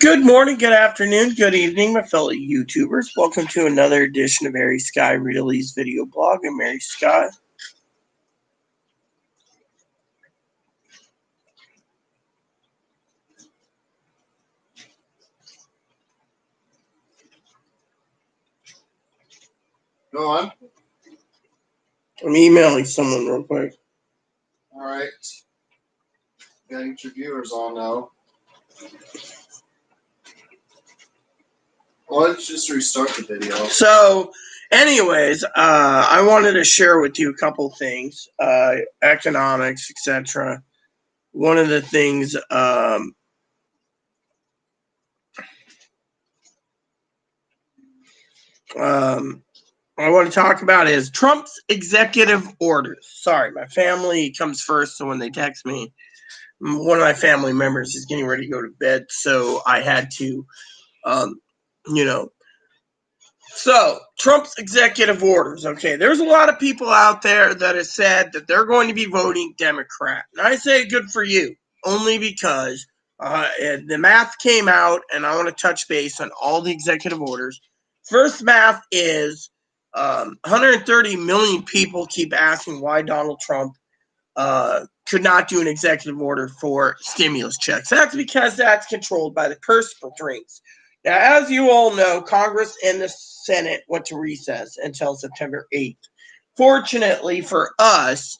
Good morning, good afternoon, good evening, my fellow YouTubers. Welcome to another edition of Mary Sky Realty's video blog. I'm Mary Scott. Go on. I'm emailing someone real quick. All right. Gotta get your viewers on now. Well, let's just restart the video. So, anyways, I wanted to share with you a couple things, economics, etc. One of the things, I want to talk about is Trump's executive orders. Sorry, my family comes first, so when they text me, one of my family members is getting ready to go to bed, so I had to, So, Trump's executive orders. Okay, there's a lot of people out there that have said that they're going to be voting Democrat. And I say good for you, only because the math came out, and I want to touch base on all the executive orders. First math is 130 million people keep asking why Donald Trump could not do an executive order for stimulus checks. That's because that's controlled by the purse strings. Now, as you all know, Congress and the Senate went to recess until September 8th. Fortunately for us,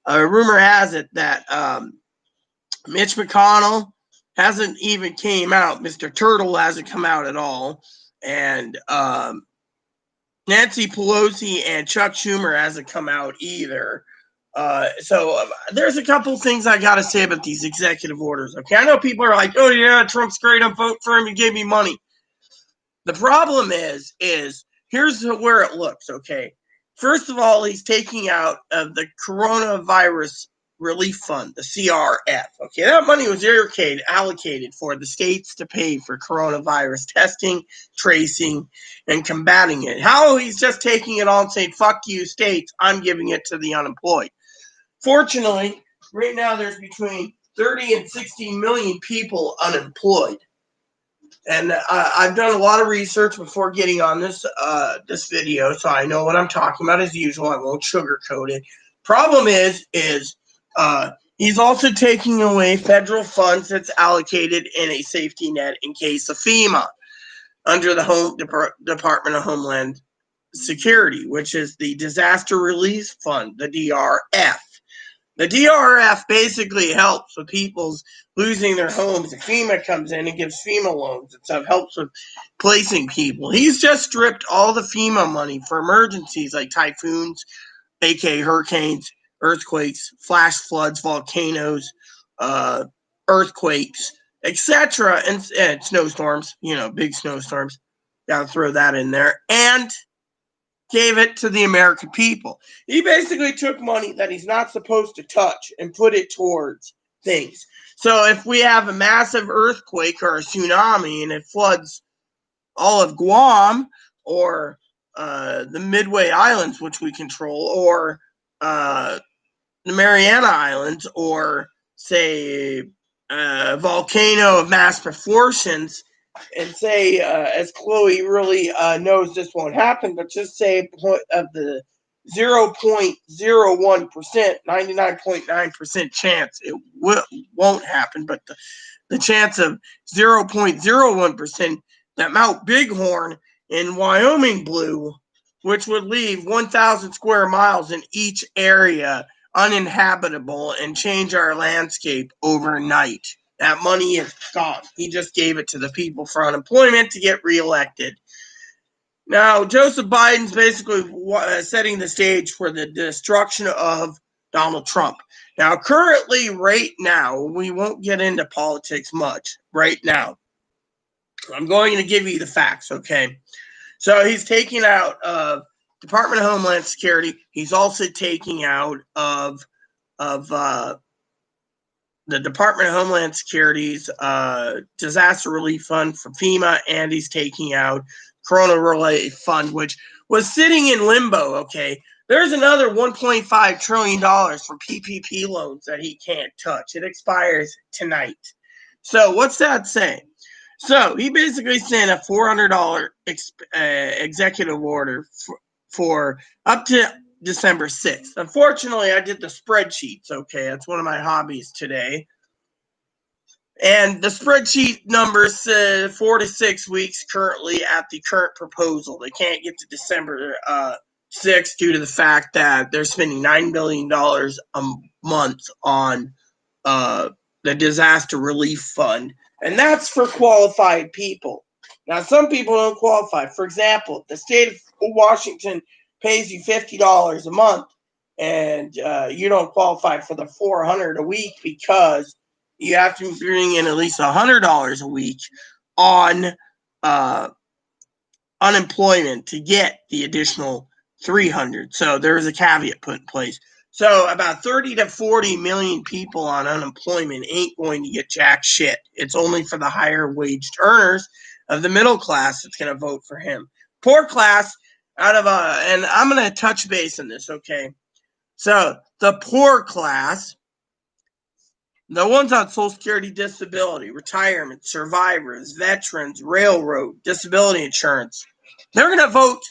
rumor has it that Mitch McConnell hasn't even came out. Mr. Turtle hasn't come out at all. And Nancy Pelosi and Chuck Schumer hasn't come out either. So there's a couple things I got to say about these executive orders. Okay, I know people are like, oh, yeah, Trump's great. I'm voting for him. He gave me money. The problem is here's where it looks, okay? First of all, he's taking out of the coronavirus relief fund, the CRF. Okay, that money was allocated for the states to pay for coronavirus testing, tracing, and combating it. How he's just taking it all and saying, fuck you, states, I'm giving it to the unemployed. Fortunately, right now there's between 30 and 60 million people unemployed. And I've done a lot of research before getting on this video, so I know what I'm talking about as usual. I won't sugarcoat it. Problem is he's also taking away federal funds that's allocated in a safety net in case of FEMA under the Department of Homeland Security, which is the Disaster Relief Fund, the DRF. The DRF basically helps with people's losing their homes. If FEMA comes in and gives FEMA loans and stuff, helps with placing people. He's just stripped all the FEMA money for emergencies like typhoons, aka hurricanes, earthquakes, flash floods, volcanoes, earthquakes, etc., and snowstorms, big snowstorms. Gotta throw that in there. And gave it to the American people. He basically took money that he's not supposed to touch and put it towards things. So if we have a massive earthquake or a tsunami and it floods all of Guam or the Midway Islands, which we control, or the Mariana Islands, or say a volcano of mass proportions, and say, as Chloe really knows this won't happen, but just say of the 0.01%, 99.9% chance it won't happen, but the chance of 0.01% that Mount Bighorn in Wyoming blew, which would leave 1,000 square miles in each area uninhabitable and change our landscape overnight. That money is gone. He just gave it to the people for unemployment to get reelected. Now, Joseph Biden's basically setting the stage for the destruction of Donald Trump. Now, currently, right now, we won't get into politics much right now. I'm going to give you the facts, okay? So he's taking out of Department of Homeland Security. He's also taking out of the Department of Homeland Security's disaster relief fund for FEMA, and he's taking out Corona Relief Fund, which was sitting in limbo, okay? There's another $1.5 trillion for PPP loans that he can't touch. It expires tonight. So what's that saying? So he basically sent a $400 executive order for up to December 6th. Unfortunately, I did the spreadsheets. Okay, that's one of my hobbies today. And the spreadsheet numbers 4 to 6 weeks currently at the current proposal. They can't get to December 6th due to the fact that they're spending $9 billion a month on the disaster relief fund. And that's for qualified people. Now, some people don't qualify. For example, the state of Washington pays you $50 a month, and you don't qualify for the $400 a week because you have to bring in at least $100 a week on unemployment to get the additional $300. So there's a caveat put in place. So about 30 to 40 million people on unemployment ain't going to get jack shit. It's only for the higher waged earners of the middle class that's going to vote for him. Poor class and I'm going to touch base on this, okay? So the poor class, the ones on Social Security, disability, retirement, survivors, veterans, railroad, disability insurance, they're going to vote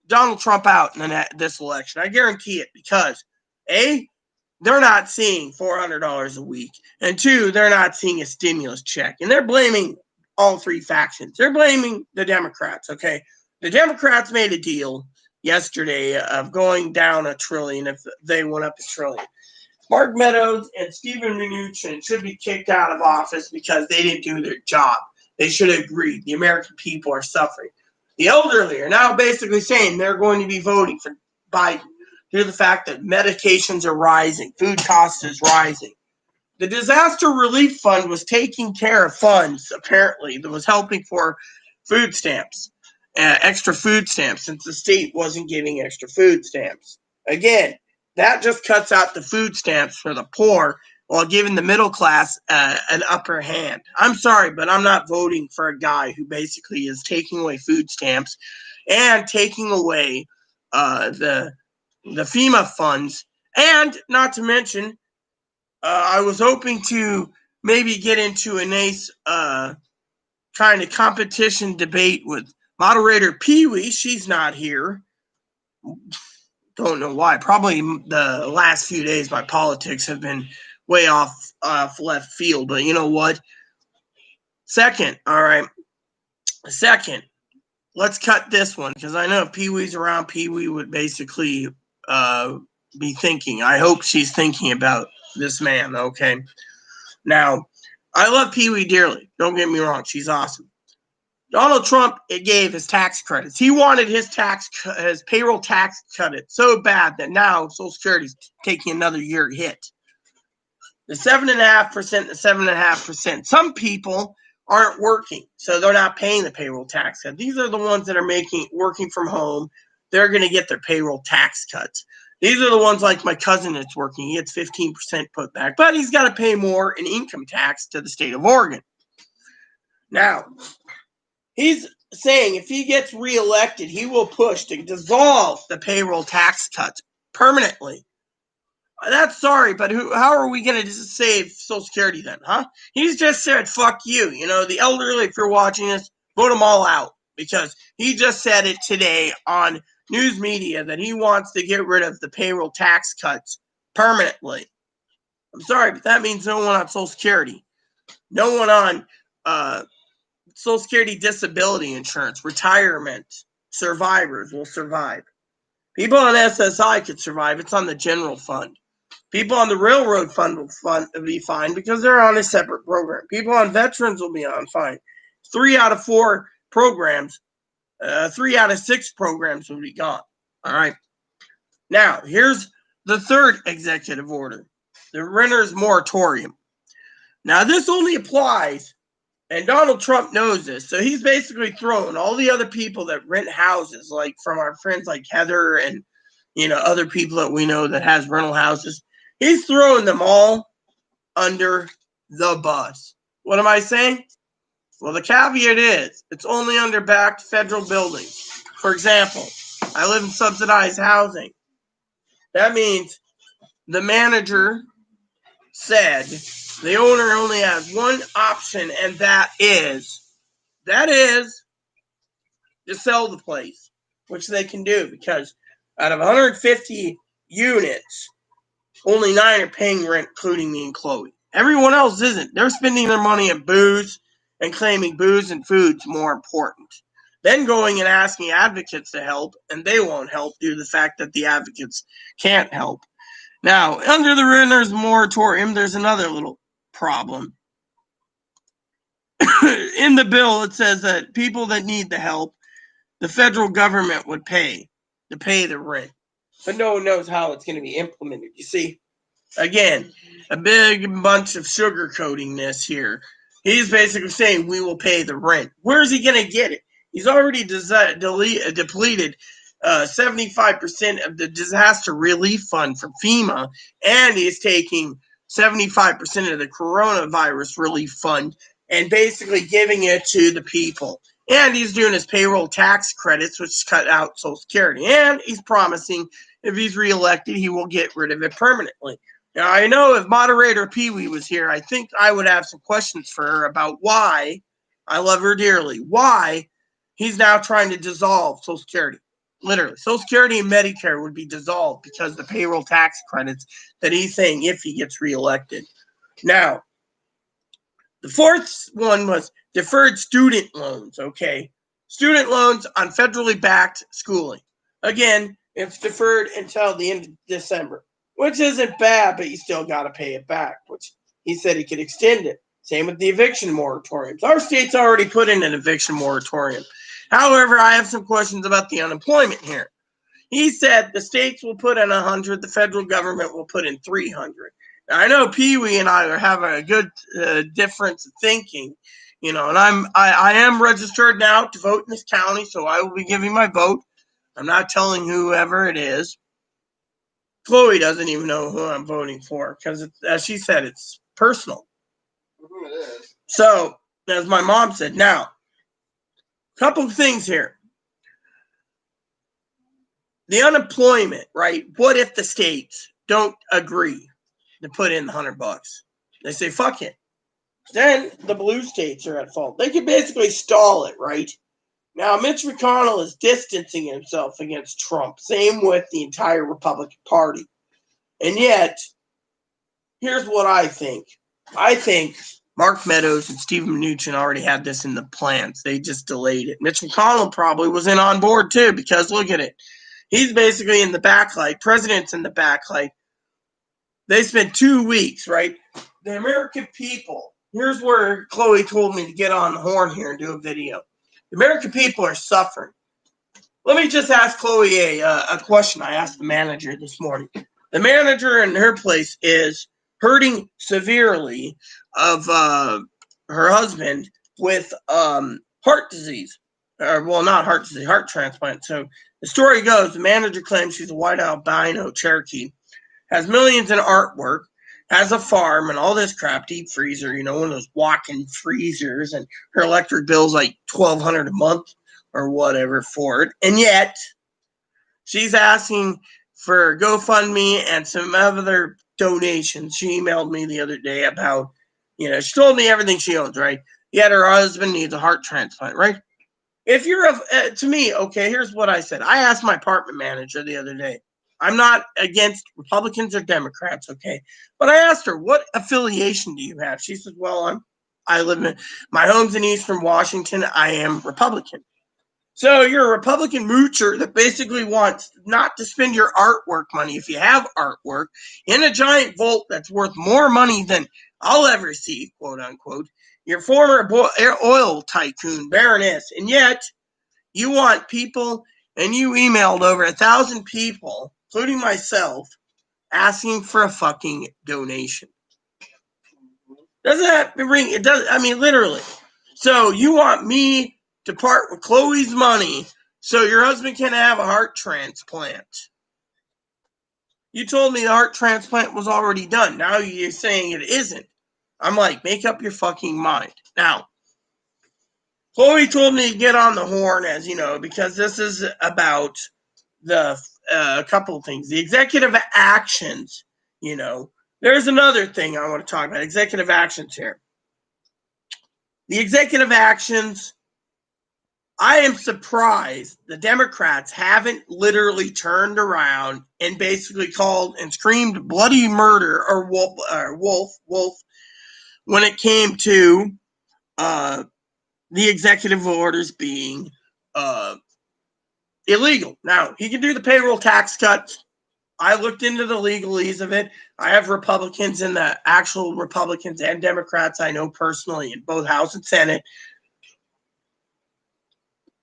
Donald Trump out in this election. I guarantee it because, A, they're not seeing $400 a week, and 2, they're not seeing a stimulus check. And they're blaming all three factions. They're blaming the Democrats, okay? The Democrats made a deal yesterday of going down $1 trillion if they went up $1 trillion. Mark Meadows and Steven Mnuchin should be kicked out of office because they didn't do their job. They should have agreed. The American people are suffering. The elderly are now basically saying they're going to be voting for Biden due to the fact that medications are rising, food costs is rising. The disaster relief fund was taking care of funds, apparently, that was helping for food stamps, extra food stamps, since the state wasn't giving extra food stamps. Again, that just cuts out the food stamps for the poor while giving the middle class an upper hand. I'm sorry, but I'm not voting for a guy who basically is taking away food stamps and taking away the FEMA funds, and not to mention, I was hoping to maybe get into a nice kind of competition debate with moderator Pee Wee. She's not here. Don't know why. Probably the last few days my politics have been way off left field. But you know what? Second, all right. Second, let's cut this one because I know if Pee Wee's around, Pee Wee would basically be thinking. I hope she's thinking about this man. Okay. Now, I love Pee Wee dearly. Don't get me wrong. She's awesome. Donald Trump gave his tax credits. He wanted his payroll tax cut it so bad that now Social Security's taking another year hit. The 7.5%, the 7.5%. Some people aren't working, so they're not paying the payroll tax cut. These are the ones that are working from home. They're going to get their payroll tax cuts. These are the ones like my cousin that's working. He gets 15% put back, but he's got to pay more in income tax to the state of Oregon. Now, he's saying if he gets reelected, he will push to dissolve the payroll tax cuts permanently. That's sorry, but how are we going to save Social Security then, huh? He's just said, fuck you. You know, the elderly, if you're watching this, vote them all out because he just said it today on news media that he wants to get rid of the payroll tax cuts permanently. I'm sorry, but that means no one on Social Security. No one on Social Security disability insurance, retirement, survivors will survive. People on SSI could survive. It's on the general fund. People on the railroad fund will be fine because they're on a separate program. People on veterans will be on fine. 3 out of 4 programs, 3 out of 6 programs will be gone. All right. Now, here's the third executive order, the renter's moratorium. Now, this only applies, and Donald Trump knows this, so he's basically throwing all the other people that rent houses, like from our friends like Heather and, you know, other people that we know that has rental houses. He's throwing them all under the bus. What am I saying? Well, the caveat is it's only under backed federal buildings. For example, I live in subsidized housing. That means the manager said the owner only has one option, and that is That is to sell the place, which they can do because out of 150 units, only 9 are paying rent, including me and Chloe. Everyone else isn't. They're spending their money on booze and claiming booze and food's more important. Then going and asking advocates to help, and they won't help due to the fact that the advocates can't help. Now, under the renter's moratorium, there's another little problem. In the bill, it says that people that need the help, the federal government would pay to pay the rent. But no one knows how it's going to be implemented. You see, again, a big bunch of sugarcoating this here. He's basically saying we will pay the rent. Where's he going to get it? He's already depleted 75% of the disaster relief fund from FEMA, and he's taking 75% of the coronavirus relief fund and basically giving it to the people. And he's doing his payroll tax credits, which cut out Social Security. And he's promising if he's reelected, he will get rid of it permanently. Now, I know if moderator Pee Wee was here, I think I would have some questions for her about why, I love her dearly, why he's now trying to dissolve Social Security. Literally, Social Security and Medicare would be dissolved because the payroll tax credits that he's saying if he gets reelected. Now, the fourth one was deferred student loans, okay? Student loans on federally backed schooling. Again, it's deferred until the end of December, which isn't bad, but you still got to pay it back, which he said he could extend it. Same with the eviction moratoriums. Our state's already put in an eviction moratorium. However, I have some questions about the unemployment here. He said the states will put in 100, the federal government will put in 300. Now, I know Pee Wee and I are having a good difference of thinking, and I am registered now to vote in this county, so I will be giving my vote. I'm not telling whoever it is. Chloe doesn't even know who I'm voting for because, as she said, it's personal. It is. So, as my mom said, now, a couple of things here. The unemployment, right? What if the states don't agree to put in the $100? They say, fuck it. Then the blue states are at fault. They could basically stall it, right? Now, Mitch McConnell is distancing himself against Trump. Same with the entire Republican Party. And yet, here's what I think. I think Mark Meadows and Steve Mnuchin already had this in the plans. They just delayed it. Mitch McConnell probably was in on board too, because look at it. He's basically in the backlight. President's in the backlight. They spent 2 weeks, right? The American people, here's where Chloe told me to get on the horn here and do a video. The American people are suffering. Let me just ask Chloe a question I asked the manager this morning. The manager in her place is hurting severely of her husband with heart disease. Well, not heart disease, heart transplant. So the story goes, the manager claims she's a white albino Cherokee, has millions in artwork, has a farm and all this crap, deep freezer, one of those walk-in freezers, and her electric bill's like $1,200 a month or whatever for it. And yet, she's asking for GoFundMe and some other donations. She emailed me the other day about, she told me everything she owns, right? Yet her husband needs a heart transplant, right? If you're to me, okay, here's what I said. I asked my apartment manager the other day. I'm not against Republicans or Democrats, okay? But I asked her, what affiliation do you have? She said, well, my home's in Eastern Washington. I am Republican. So you're a Republican moocher that basically wants not to spend your artwork money, if you have artwork, in a giant vault that's worth more money than I'll ever see, quote unquote. Your former oil tycoon, Baroness, and yet you want people, and you emailed over 1,000 people, including myself, asking for a fucking donation. Doesn't that ring? It does. I mean, literally. So you want me to part with Chloe's money so your husband can have a heart transplant? You told me the heart transplant was already done. Now you're saying it isn't. I'm like, make up your fucking mind. Now, Chloe told me to get on the horn, as you know, because this is about the couple of things. The executive actions, There's another thing I want to talk about. Executive actions here. The executive actions I am surprised the Democrats haven't literally turned around and basically called and screamed bloody murder or wolf when it came to the executive orders being illegal. Now, he can do the payroll tax cuts. I looked into the legalese of it. I have Republicans in the actual Republicans and Democrats I know personally in both House and Senate.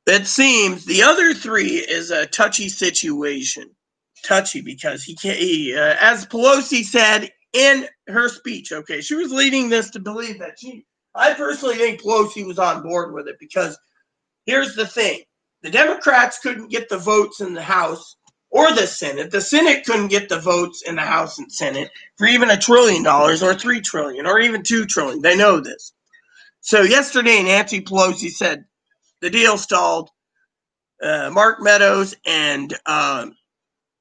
It seems the other three is a touchy situation. Touchy because he can't, as Pelosi said in her speech, okay, she was leading this to believe that I personally think Pelosi was on board with it because here's the thing. The Democrats couldn't get the votes in the House or the Senate. The Senate couldn't get the votes in the House and Senate for even $1 trillion or $3 trillion or even $2 trillion. They know this. So yesterday, Nancy Pelosi said the deal stalled. Mark Meadows and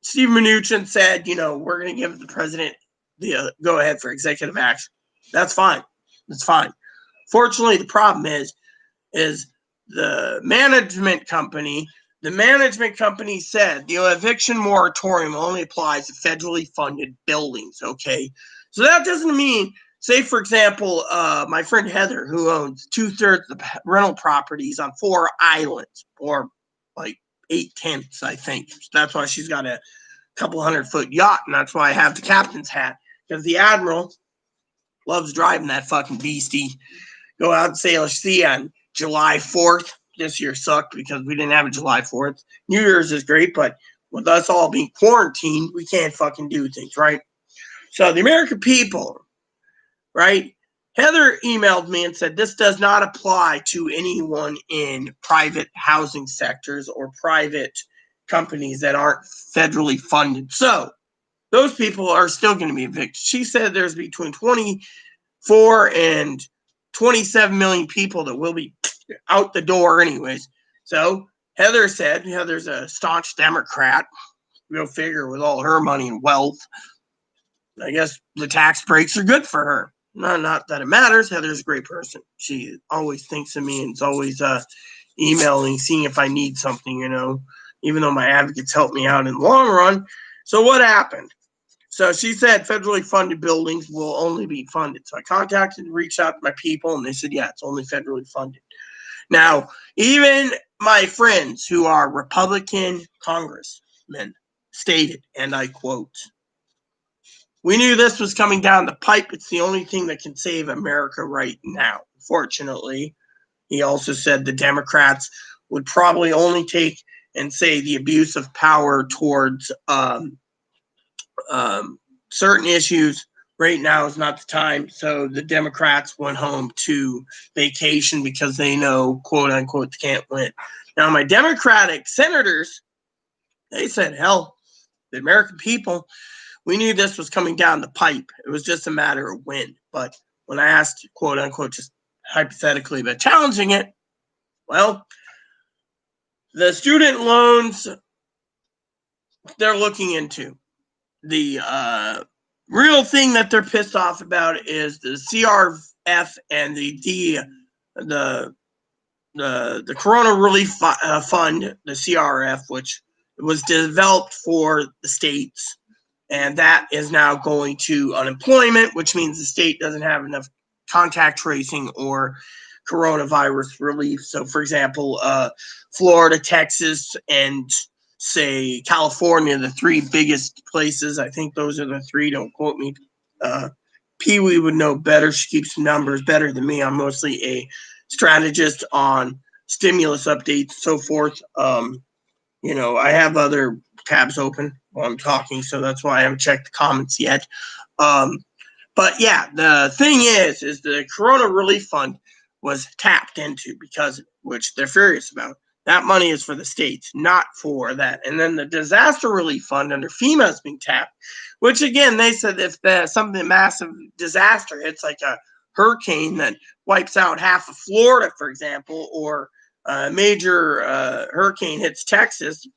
Steve Mnuchin said, we're going to give the president the go ahead for executive action. That's fine. That's fine. Fortunately, the problem is the management company. The management company said the eviction moratorium only applies to federally funded buildings. Okay, so that doesn't mean, say for example, my friend Heather, who owns 2/3 of the rental properties on 4 islands, or like 8/10, I think. That's why she's got a couple 100-foot yacht, and that's why I have the captain's hat, because the admiral loves driving that fucking beastie. Go out and sail a sea on July 4th. This year sucked because we didn't have a July 4th. New Year's is great, but with us all being quarantined, we can't fucking do things, right? So the American people, right? Heather emailed me and said this does not apply to anyone in private housing sectors or private companies that aren't federally funded. So those people are still going to be evicted. She said there's between 24 and 27 million people that will be out the door anyways. So Heather's a staunch Democrat. Go figure, with all her money and wealth. I guess the tax breaks are good for her. Not that it matters. Heather's a great person. She always thinks of me and is always emailing, seeing if I need something, even though my advocates help me out in the long run. So what happened? So she said federally funded buildings will only be funded. So I contacted and reached out to my people, and they said, yeah, it's only federally funded. Now, even my friends who are Republican congressmen stated, and I quote, "We knew this was coming down the pipe. It's the only thing that can save America right now." Fortunately, he also said the Democrats would probably only take and say the abuse of power towards certain issues. Right now is not the time. So the Democrats went home to vacation because they know, quote unquote, they can't win. Now, my Democratic senators, they said, hell, the American people, we knew this was coming down the pipe. It was just a matter of when. But when I asked, quote unquote, just hypothetically, but challenging it, well, the student loans they're looking into. The real thing that they're pissed off about is the CRF and the Corona Relief Fund, the CRF, which was developed for the states, and that is now going to unemployment, which means the state doesn't have enough contact tracing or coronavirus relief. So, for example, Florida, Texas, and say California, the 3 biggest places. I think those are the 3. Don't quote me. Pee Wee would know better. She keeps numbers better than me. I'm mostly a strategist on stimulus updates, so forth. I have other tabs open while I'm talking, so that's why I haven't checked the comments yet. But yeah, the thing is the Corona Relief Fund was tapped into because, which they're furious about. That money is for the states, not for that. And then the Disaster Relief Fund under FEMA is being tapped, which again, they said if something massive disaster hits, like a hurricane that wipes out half of Florida, for example, or a major hurricane hits Texas,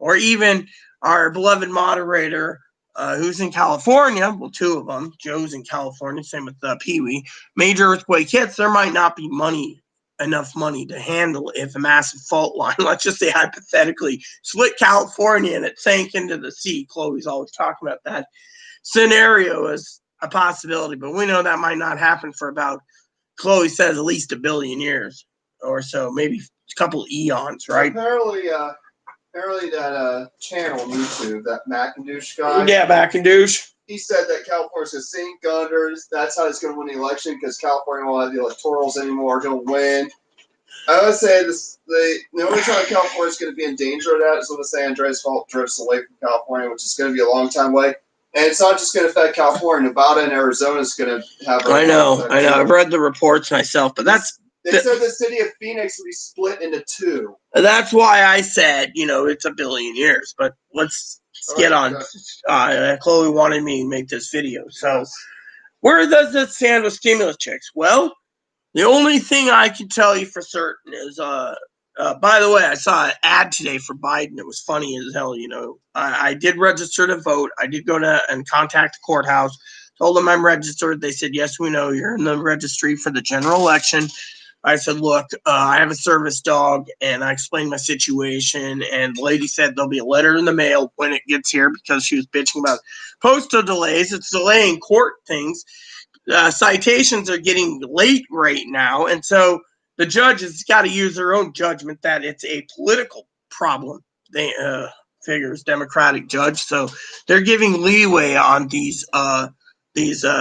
or even our beloved moderator, who's in California, well, 2 of them, Joe's in California, same with Pee Wee, major earthquake hits, there might not be money enough money to handle if a massive fault line, let's just say hypothetically, split California and it sank into the sea. Chloe's always talking about that scenario as a possibility, but we know that might not happen for about, Chloe says, at least 1 billion years or so, maybe a couple eons, right? Apparently that channel on YouTube, that McIndosh guy. Yeah, McIndosh. He said that California's going to sink under. That's how he's going to win the election because California won't have the electorals anymore. He'll win. I would say the only time California's going to be in danger of that is when the San Andreas Fault drifts away from California, which is going to be a long time away. And it's not just going to affect California. Nevada and Arizona is going to have. I know. I've read the reports myself, but they said the city of Phoenix would be split into two. That's why I said, it's 1 billion years. But let's get on. Chloe wanted me to make this video. So where does this stand with stimulus checks? Well, the only thing I can tell you for certain is, by the way, I saw an ad today for Biden. It was funny as hell, I did register to vote. I did go to and contact the courthouse, told them I'm registered. They said, yes, we know you're in the registry for the general election. I said, look, I have a service dog, and I explained my situation, and the lady said there'll be a letter in the mail when it gets here because she was bitching about postal delays. It's delaying court things. Citations are getting late right now, and so the judge has got to use their own judgment that it's a political problem. They figures Democratic judge, so they're giving leeway on these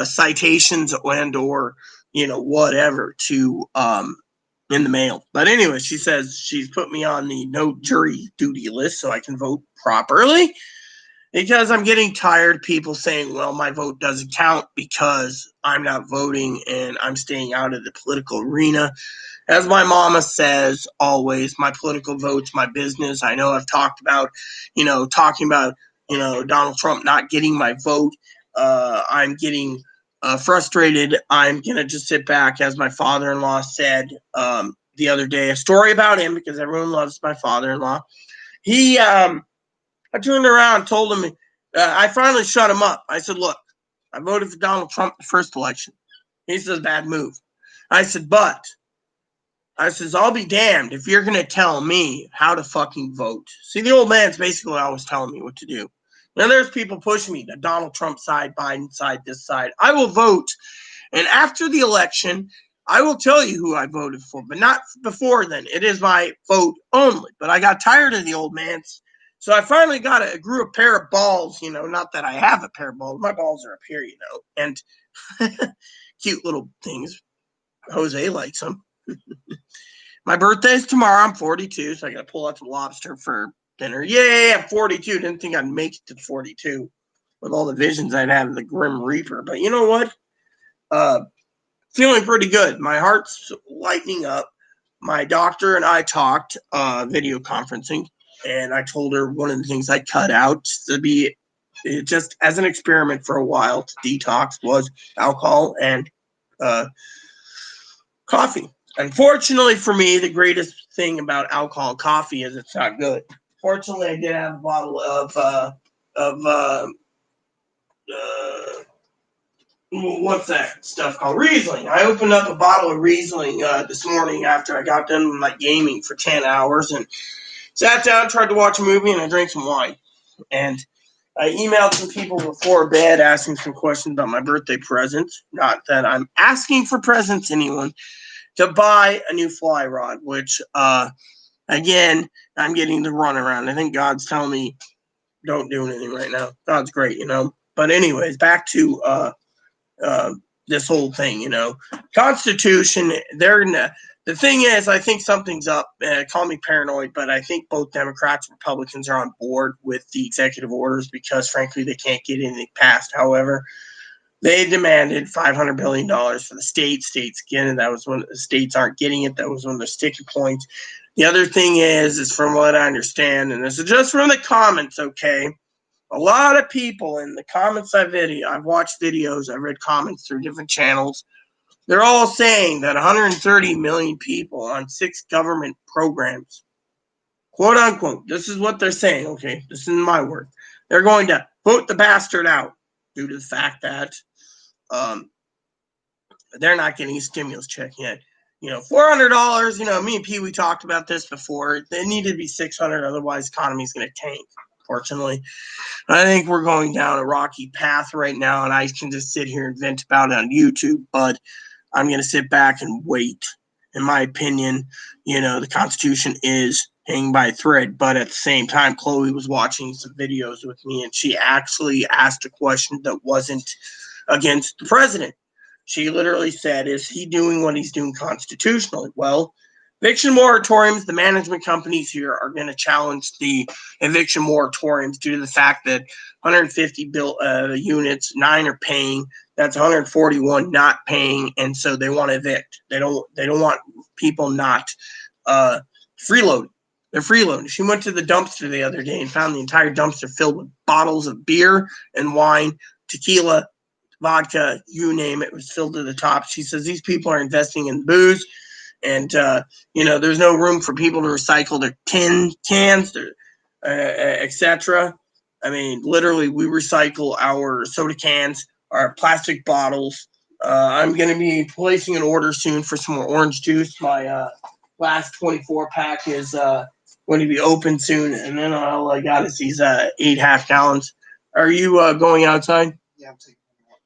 citations and or whatever to in the mail. But anyway, she says she's put me on the no jury duty list so I can vote properly. Because I'm getting tired of people saying, well, my vote doesn't count because I'm not voting and I'm staying out of the political arena. As my mama says always, my political vote's my business. I know I've talked about, Donald Trump not getting my vote. I'm getting frustrated. I'm going to just sit back, as my father-in-law said the other day, a story about him because everyone loves my father-in-law. I turned around and told him, I finally shut him up. I said, look, I voted for Donald Trump the first election. He says, bad move. I said, I'll be damned if you're going to tell me how to fucking vote. See, the old man's basically always telling me what to do. Now, there's people pushing me, the Donald Trump side, Biden side, this side. I will vote. And after the election, I will tell you who I voted for, but not before then. It is my vote only. But I got tired of the old man's. So I finally grew a pair of balls, not that I have a pair of balls. My balls are up here, and cute little things. Jose likes them. My birthday's tomorrow. I'm 42, so I got to pull out some lobster for dinner. Yay, I'm 42. Didn't think I'd make it to 42 with all the visions I'd had of the Grim Reaper. But you know what? Feeling pretty good. My heart's lightening up. My doctor and I talked video conferencing. And I told her one of the things I cut out to be just as an experiment for a while to detox was alcohol and coffee. Unfortunately for me, the greatest thing about alcohol and coffee is it's not good. Fortunately, I did have a bottle of what's that stuff called? Riesling. I opened up a bottle of Riesling this morning after I got done with my gaming for 10 hours and sat down, tried to watch a movie, and I drank some wine. And I emailed some people before bed asking some questions about my birthday present. Not that I'm asking for presents, anyone, to buy a new fly rod, which, again, I'm getting the runaround. I think God's telling me don't do anything right now. God's great, But anyways, back to this whole thing, Constitution, the thing is, I think something's up. Call me paranoid, but I think both Democrats and Republicans are on board with the executive orders because, frankly, they can't get anything passed. However, they demanded $500 billion for the states. States get it. That was when the states aren't getting it. That was one of the sticking points. The other thing is from what I understand, and this is just from the comments, okay, a lot of people in the comments I've watched videos, I've read comments through different channels. They're all saying that 130 million people on 6 government programs, quote unquote, this is what they're saying, okay? This isn't my word. They're going to vote the bastard out due to the fact that they're not getting a stimulus check yet. $400. Me and Pee we talked about this before. It needed to be $600, otherwise the economy's going to tank. Fortunately, I think we're going down a rocky path right now, and I can just sit here and vent about it on YouTube. But I'm going to sit back and wait. In my opinion, the Constitution is hanging by a thread. But at the same time, Chloe was watching some videos with me, and she actually asked a question that wasn't against the president. She literally said, is he doing what he's doing constitutionally? Well, eviction moratoriums, the management companies here are going to challenge the eviction moratoriums due to the fact that 150 units, 9 are paying. That's 141 not paying, and so they want to evict. They don't want people not freeloading. They're freeloading. She went to the dumpster the other day and found the entire dumpster filled with bottles of beer and wine, tequila, vodka, you name it, was filled to the top. She says these people are investing in booze, and there's no room for people to recycle their tin cans, etc. I mean, literally, we recycle our soda cans, our plastic bottles. I'm going to be placing an order soon for some more orange juice. My last 24 pack is going to be open soon, and then all I got is these 8 half gallons. Are you going outside? Yeah, I'm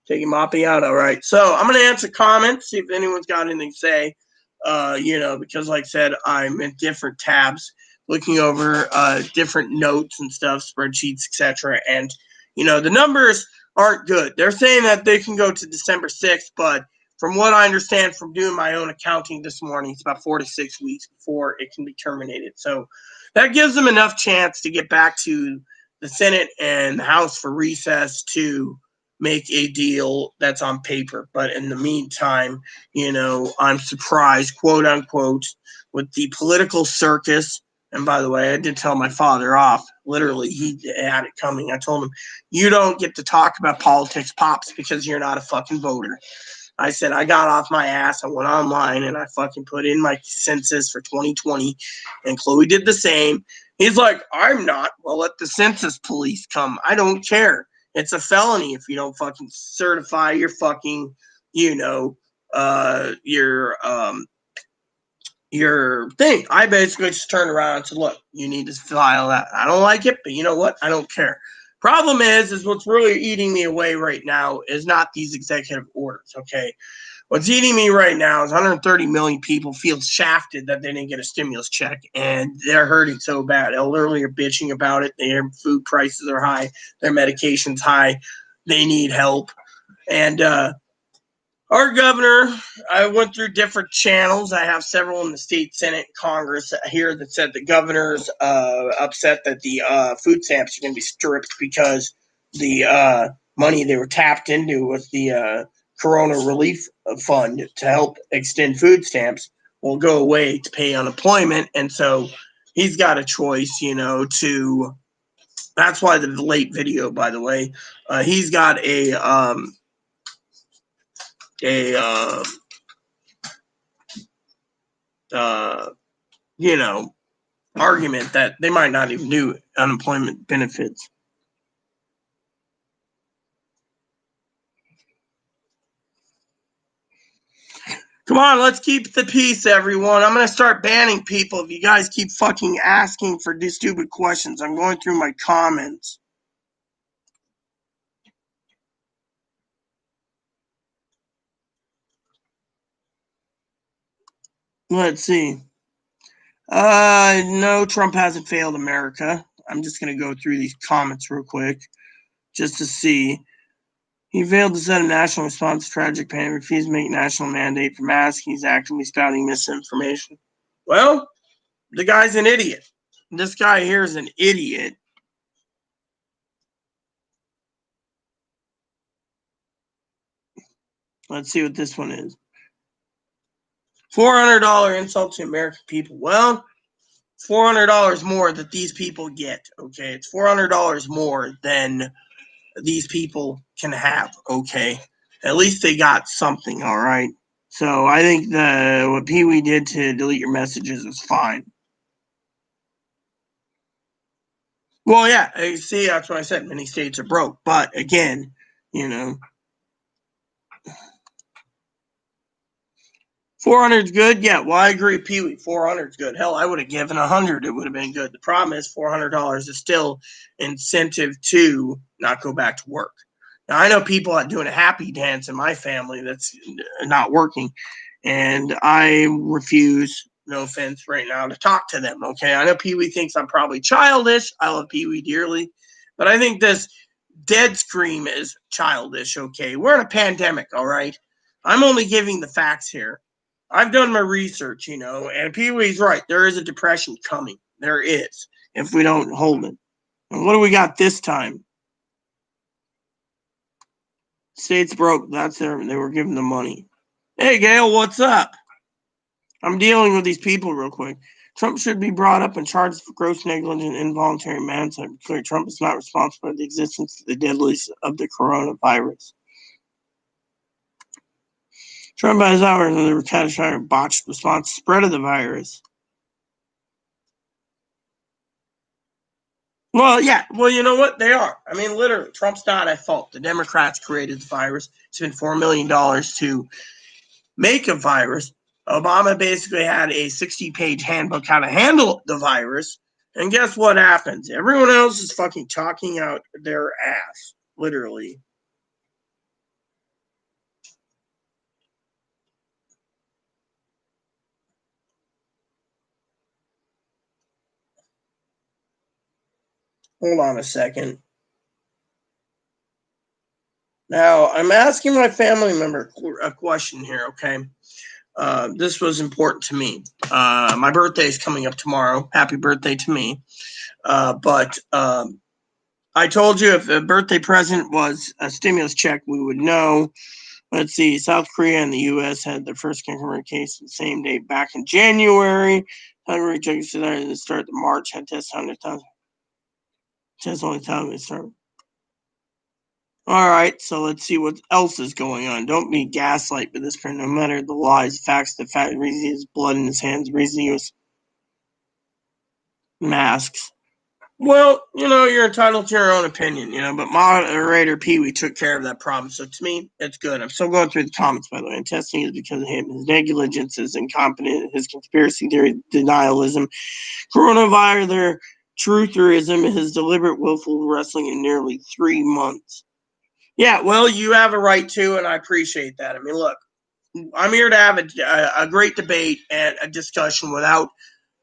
taking Moppy out. All right. So I'm going to answer comments, see if anyone's got anything to say. Because like I said, I'm in different tabs, looking over different notes and stuff, spreadsheets, etc. And the numbers aren't good. They're saying that they can go to December 6th, but from what I understand from doing my own accounting this morning, it's about 4 to 6 weeks before it can be terminated. So that gives them enough chance to get back to the Senate and the House for recess to make a deal that's on paper. But in the meantime, I'm surprised, quote unquote, with the political circus. And by the way, I did tell my father off. Literally, he had it coming. I told him, you don't get to talk about politics, Pops, because you're not a fucking voter. I said, I got off my ass. I went online and I fucking put in my census for 2020. And Chloe did the same. He's like, I'm not. Well, let the census police come. I don't care. It's a felony if you don't fucking certify your fucking, your thing. I basically just turned around and said, look, you need to file that. I don't like it, but you know what? I don't care. Problem is what's really eating me away right now is not these executive orders, okay? What's eating me right now is 130 million people feel shafted that they didn't get a stimulus check, and they're hurting so bad. They literally are bitching about it. Their food prices are high. Their medication's high. They need help. And our governor, I went through different channels. I have several in the state Senate and Congress here that said the governor's upset that the food stamps are going to be stripped because the money they were tapped into was the Corona Relief Fund to help extend food stamps will go away to pay unemployment. And so he's got a choice, to. That's why the late video, by the way. He's got a argument that they might not even do unemployment benefits. Come on, let's keep the peace, everyone. I'm going to start banning people if you guys keep fucking asking for these stupid questions. I'm going through my comments. Let's see. No, Trump hasn't failed America. I'm just going to go through these comments real quick just to see. He failed to set a national response to tragic pain, refused to make national mandate for masks. He's actively spouting misinformation. Well, the guy's an idiot. This guy here is an idiot. Let's see what this one is. $400 insult to American people. Well, $400 more that these people get. Okay, it's $400 more than these people can have. Okay, at least they got something. All right. So I think what Pee Wee did to delete your messages is fine. Well, yeah, see, that's what I said. Many states are broke. But again, 400's good? Yeah, well, I agree, Pee-wee. 400's good. Hell, I would have given 100. It would have been good. The problem is $400 is still incentive to not go back to work. Now, I know people are doing a happy dance in my family that's not working, and I refuse, no offense right now, to talk to them, okay? I know Pee-wee thinks I'm probably childish. I love Pee-wee dearly, but I think this dead scream is childish, okay? We're in a pandemic, all right? I'm only giving the facts here. I've done my research, and Pee-wee's right. There is a depression coming. There is, if we don't hold it. And what do we got this time? States broke. That's their. They were giving the money. Hey, Gail, what's up? I'm dealing with these people real quick. Trump should be brought up and charged for gross negligence and involuntary manslaughter. Clear Trump is not responsible for the existence of the deadliest of the coronavirus. Trump has hours of the catastrophic botched response to spread of the virus. Well, yeah. Well, you know what? They are. I mean, literally, Trump's not at fault. The Democrats created the virus. Spent $4 million to make a virus. Obama basically had a 60-page handbook how to handle the virus. And guess what happens? Everyone else is fucking talking out their ass. Literally. Hold on a second. Now, I'm asking my family member a question here, okay? This was important to me. My birthday is coming up tomorrow. Happy birthday to me. But I told you if a birthday present was a stimulus check, we would know. Let's see. South Korea and the U.S. had their first confirmed case the same day back in January. Hungary took it to the start of March, had tests 100,000. Tests only time they start. All right, so let's see what else is going on. Don't be gaslight by this point. No matter the lies, facts, the fact, reason his blood in his hands, reason he was masks. Well, you're entitled to your own opinion, but moderator Pee-wee took care of that problem. So to me, it's good. I'm still going through the comments, by the way, and testing is because of him. His negligence is incompetent, his conspiracy theory, denialism, coronavirus, their trutherism, his deliberate willful wrestling in nearly 3 months. Yeah, well, you have a right to, and I appreciate that. I mean, look, I'm here to have a great debate and a discussion without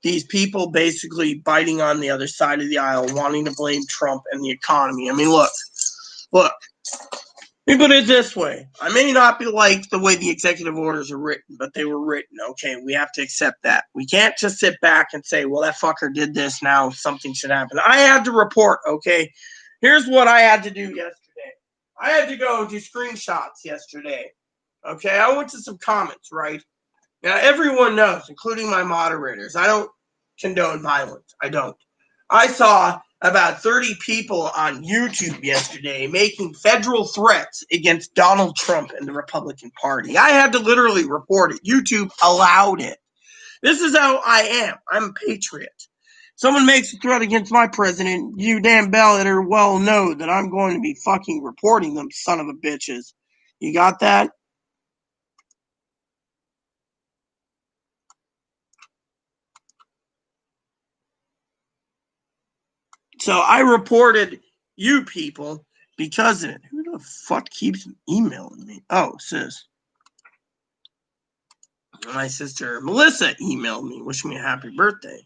these people basically biting on the other side of the aisle, wanting to blame Trump and the economy. I mean, look, let me put it this way. I may not be like the way the executive orders are written, but they were written, okay? We have to accept that. We can't just sit back and say, well, that fucker did this, now something should happen. I had to report, okay? Here's what I had to do yesterday. I had to go do screenshots yesterday, okay? I went to some comments, right? Now, everyone knows, including my moderators, I don't condone violence. I don't. I saw about 30 people on YouTube yesterday making federal threats against Donald Trump and the Republican Party. I had to literally report it. YouTube allowed it. This is how I am. I'm a patriot. Someone makes a threat against my president, you damn balloter well know that I'm going to be fucking reporting them, son of a bitches. You got that? So I reported you people because of it. Who the fuck keeps emailing me? Oh, sis. My sister Melissa emailed me, wishing me a happy birthday.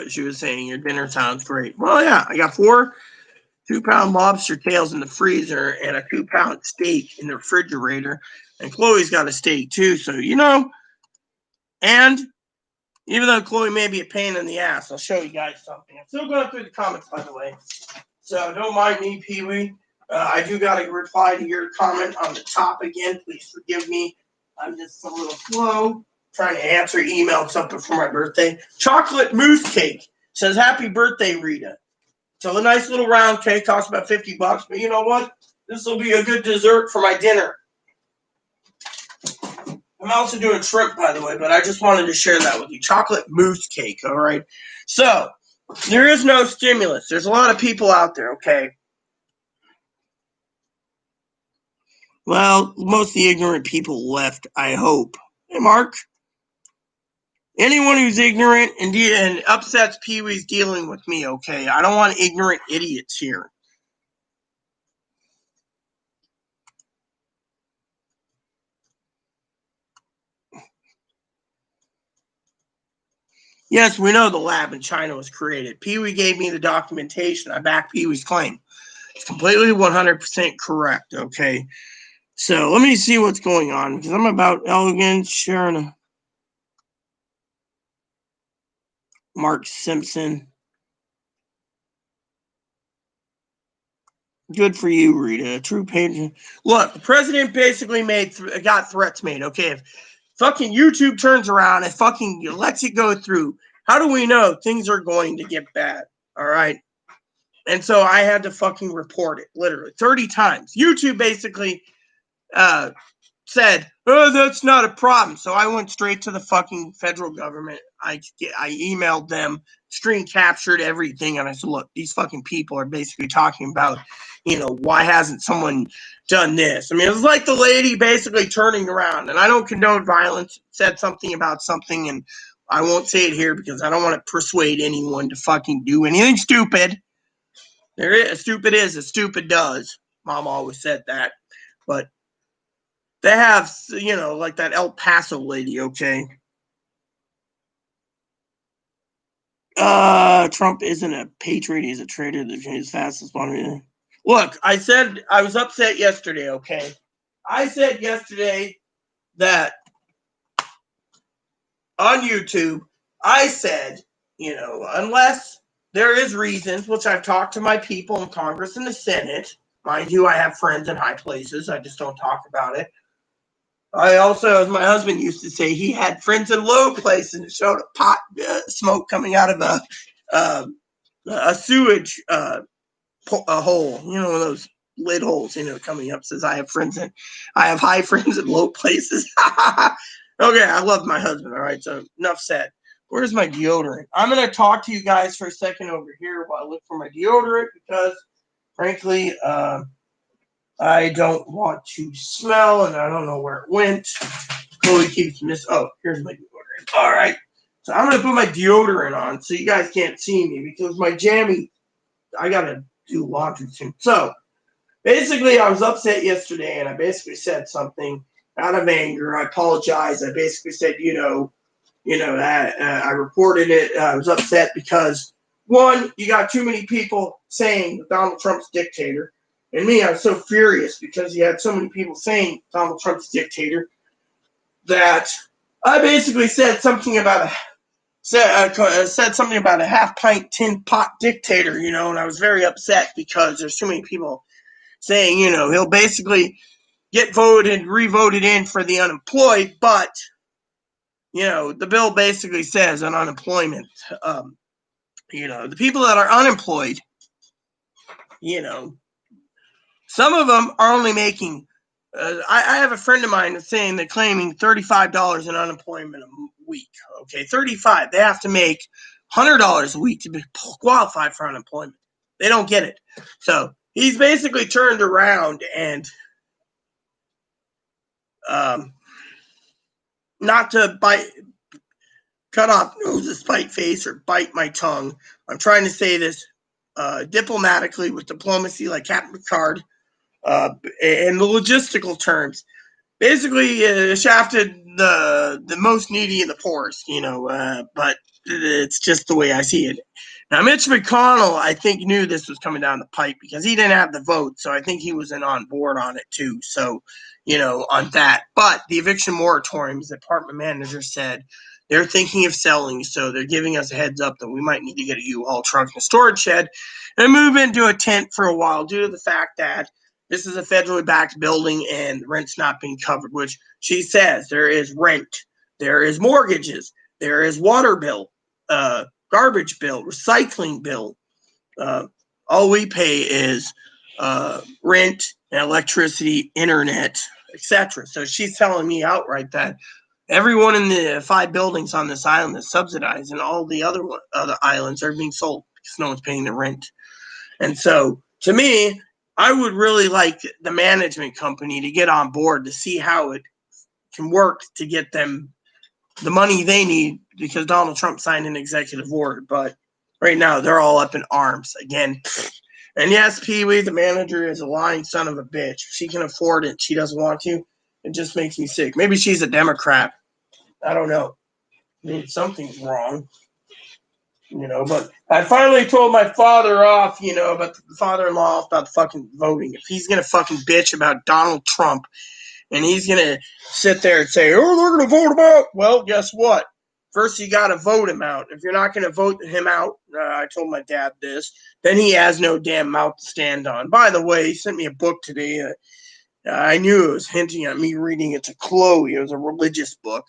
She was saying your dinner sounds great. Well, yeah, I got 4 2-pound lobster tails in the freezer and a 2-pound steak in the refrigerator. And Chloe's got a steak too. So, and even though Chloe may be a pain in the ass, I'll show you guys something. I'm still going through the comments, by the way. So don't mind me, Pee-wee. I do got to reply to your comment on the top again. Please forgive me. I'm just a little slow trying to answer email something for my birthday. Chocolate mousse cake says, happy birthday, Rita. So a nice little round cake costs about $50, but you know what? This will be a good dessert for my dinner. I'm also doing shrimp, by the way, but I just wanted to share that with you. Chocolate mousse cake, all right? So, there is no stimulus. There's a lot of people out there, okay? Well, most of the ignorant people left, I hope. Hey, Mark. Anyone who's ignorant and upsets Pee-wee's dealing with me, okay? I don't want ignorant idiots here. Yes, we know the lab in China was created. Pee-wee gave me the documentation. I back Pee-wee's claim. It's completely 100% correct, okay? So let me see what's going on, because I'm about elegance, sharing Mark Simpson. Good for you, Rita. True patron. Look, the president basically got threats made. Okay, if fucking YouTube turns around and fucking lets it go through, how do we know things are going to get bad? All right. And so I had to fucking report it literally 30 times. YouTube basically said, oh, that's not a problem. So I went straight to the fucking federal government. I emailed them, screen captured everything, and I said, look, these fucking people are basically talking about, why hasn't someone done this? I mean, it was like the lady basically turning around, and I don't condone violence, said something about something, and I won't say it here because I don't want to persuade anyone to fucking do anything stupid. Stupid is as stupid does. Mom always said that. But they have, like that El Paso lady, okay? Trump isn't a patriot. He's a traitor. He's fastest one. Look, I said I was upset yesterday, okay? I said yesterday that on YouTube, I said, unless there is reasons, which I've talked to my people in Congress and the Senate. Mind you, I have friends in high places. I just don't talk about it. I also, as my husband used to say, he had friends in low places and showed a pot smoke coming out of a sewage a hole, one of those lid holes, coming up. Says I have high friends in low places. Okay, I love my husband. All right, so enough said. Where's my deodorant? I'm gonna talk to you guys for a second over here while I look for my deodorant because, frankly, I don't want to smell, and I don't know where it went. Chloe keeps oh, here's my deodorant. All right. So I'm going to put my deodorant on so you guys can't see me because my jammy, I got to do laundry soon. So basically, I was upset yesterday, and I basically said something out of anger. I apologize. I basically said, I reported it. I was upset because, one, you got too many people saying Donald Trump's dictator. And me, I was so furious because you had so many people saying Donald Trump's dictator that I basically said something about a half pint tin pot dictator, and I was very upset because there's too many people saying, he'll basically get revoted in for the unemployed, but the bill basically says on unemployment, the people that are unemployed, some of them are only making. I have a friend of mine that's saying they're claiming $35 in unemployment a week. Okay, $35. They have to make $100 a week to qualify for unemployment. They don't get it. So he's basically turned around and, not to cut off noses, spite face, or bite my tongue. I'm trying to say this diplomatically with diplomacy, like Captain Picard. In the logistical terms, basically shafted the most needy and the poorest, but it's just the way I see it. Now, Mitch McConnell, I think, knew this was coming down the pipe because he didn't have the vote, so I think he wasn't on board on it too. So, on that. But the eviction moratoriums, the apartment manager said they're thinking of selling, so they're giving us a heads up that we might need to get a U-Haul truck and a storage shed and move into a tent for a while due to the fact that this is a federally backed building and rent's not being covered, which she says there is rent, there is mortgages, there is water bill, garbage bill, recycling bill. All we pay is rent and electricity, internet, etc. So she's telling me outright that everyone in the 5 buildings on this island is subsidized, and all the other islands are being sold because no one's paying the rent. And so, to me, I would really like the management company to get on board to see how it can work to get them the money they need, because Donald Trump signed an executive order. But right now, they're all up in arms again. And yes, Pee Wee, the manager, is a lying son of a bitch. If she can afford it, she doesn't want to. It just makes me sick. Maybe she's a Democrat. I don't know. I mean, something's wrong. But I finally told my father off, about the father-in-law about fucking voting. If he's going to fucking bitch about Donald Trump and he's going to sit there and say, oh, they're going to vote him out. Well, guess what? First, you got to vote him out. If you're not going to vote him out, I told my dad this, then he has no damn mouth to stand on. By the way, he sent me a book today. I knew it was hinting at me reading it to Chloe. It was a religious book.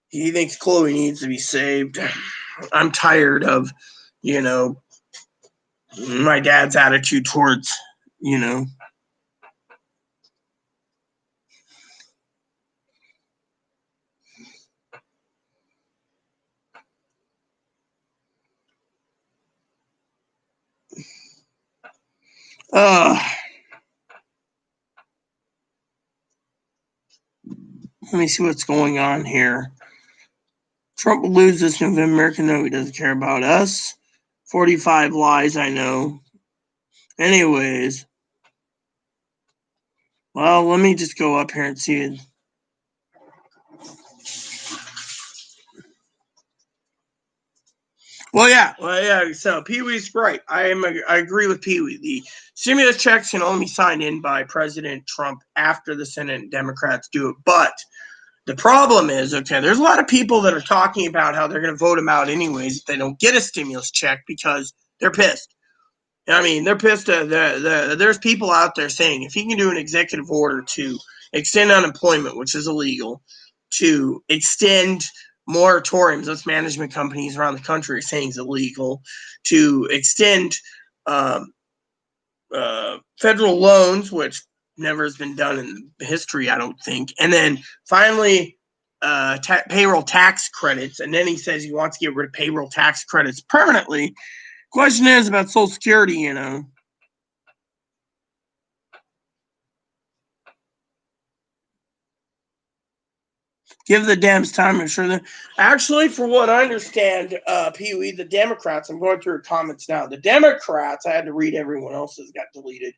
He thinks Chloe needs to be saved. I'm tired of, my dad's attitude towards, let me see what's going on here. Trump will lose this November. American, no, he doesn't care about us. 45 lies, I know. Anyways, well, let me just go up here and see it. Well, yeah. So Pee Wee's right. I agree with Pee Wee. The stimulus checks can only be signed in by President Trump after the Senate and Democrats do it. But the problem is, there's a lot of people that are talking about how they're going to vote him out anyways if they don't get a stimulus check because they're pissed. I mean, they're pissed. There's people out there saying if he can do an executive order to extend unemployment, which is illegal, to extend moratoriums, that's management companies around the country are saying is illegal, to extend federal loans, which never has been done in history, I don't think, and then finally payroll tax credits, and then he says he wants to get rid of payroll tax credits permanently. Question is about Social Security, Give the Dems time. I'm sure that actually, for what I understand, Pee Wee, the Democrats, I'm going through comments now. The Democrats, I had to read everyone else's got deleted.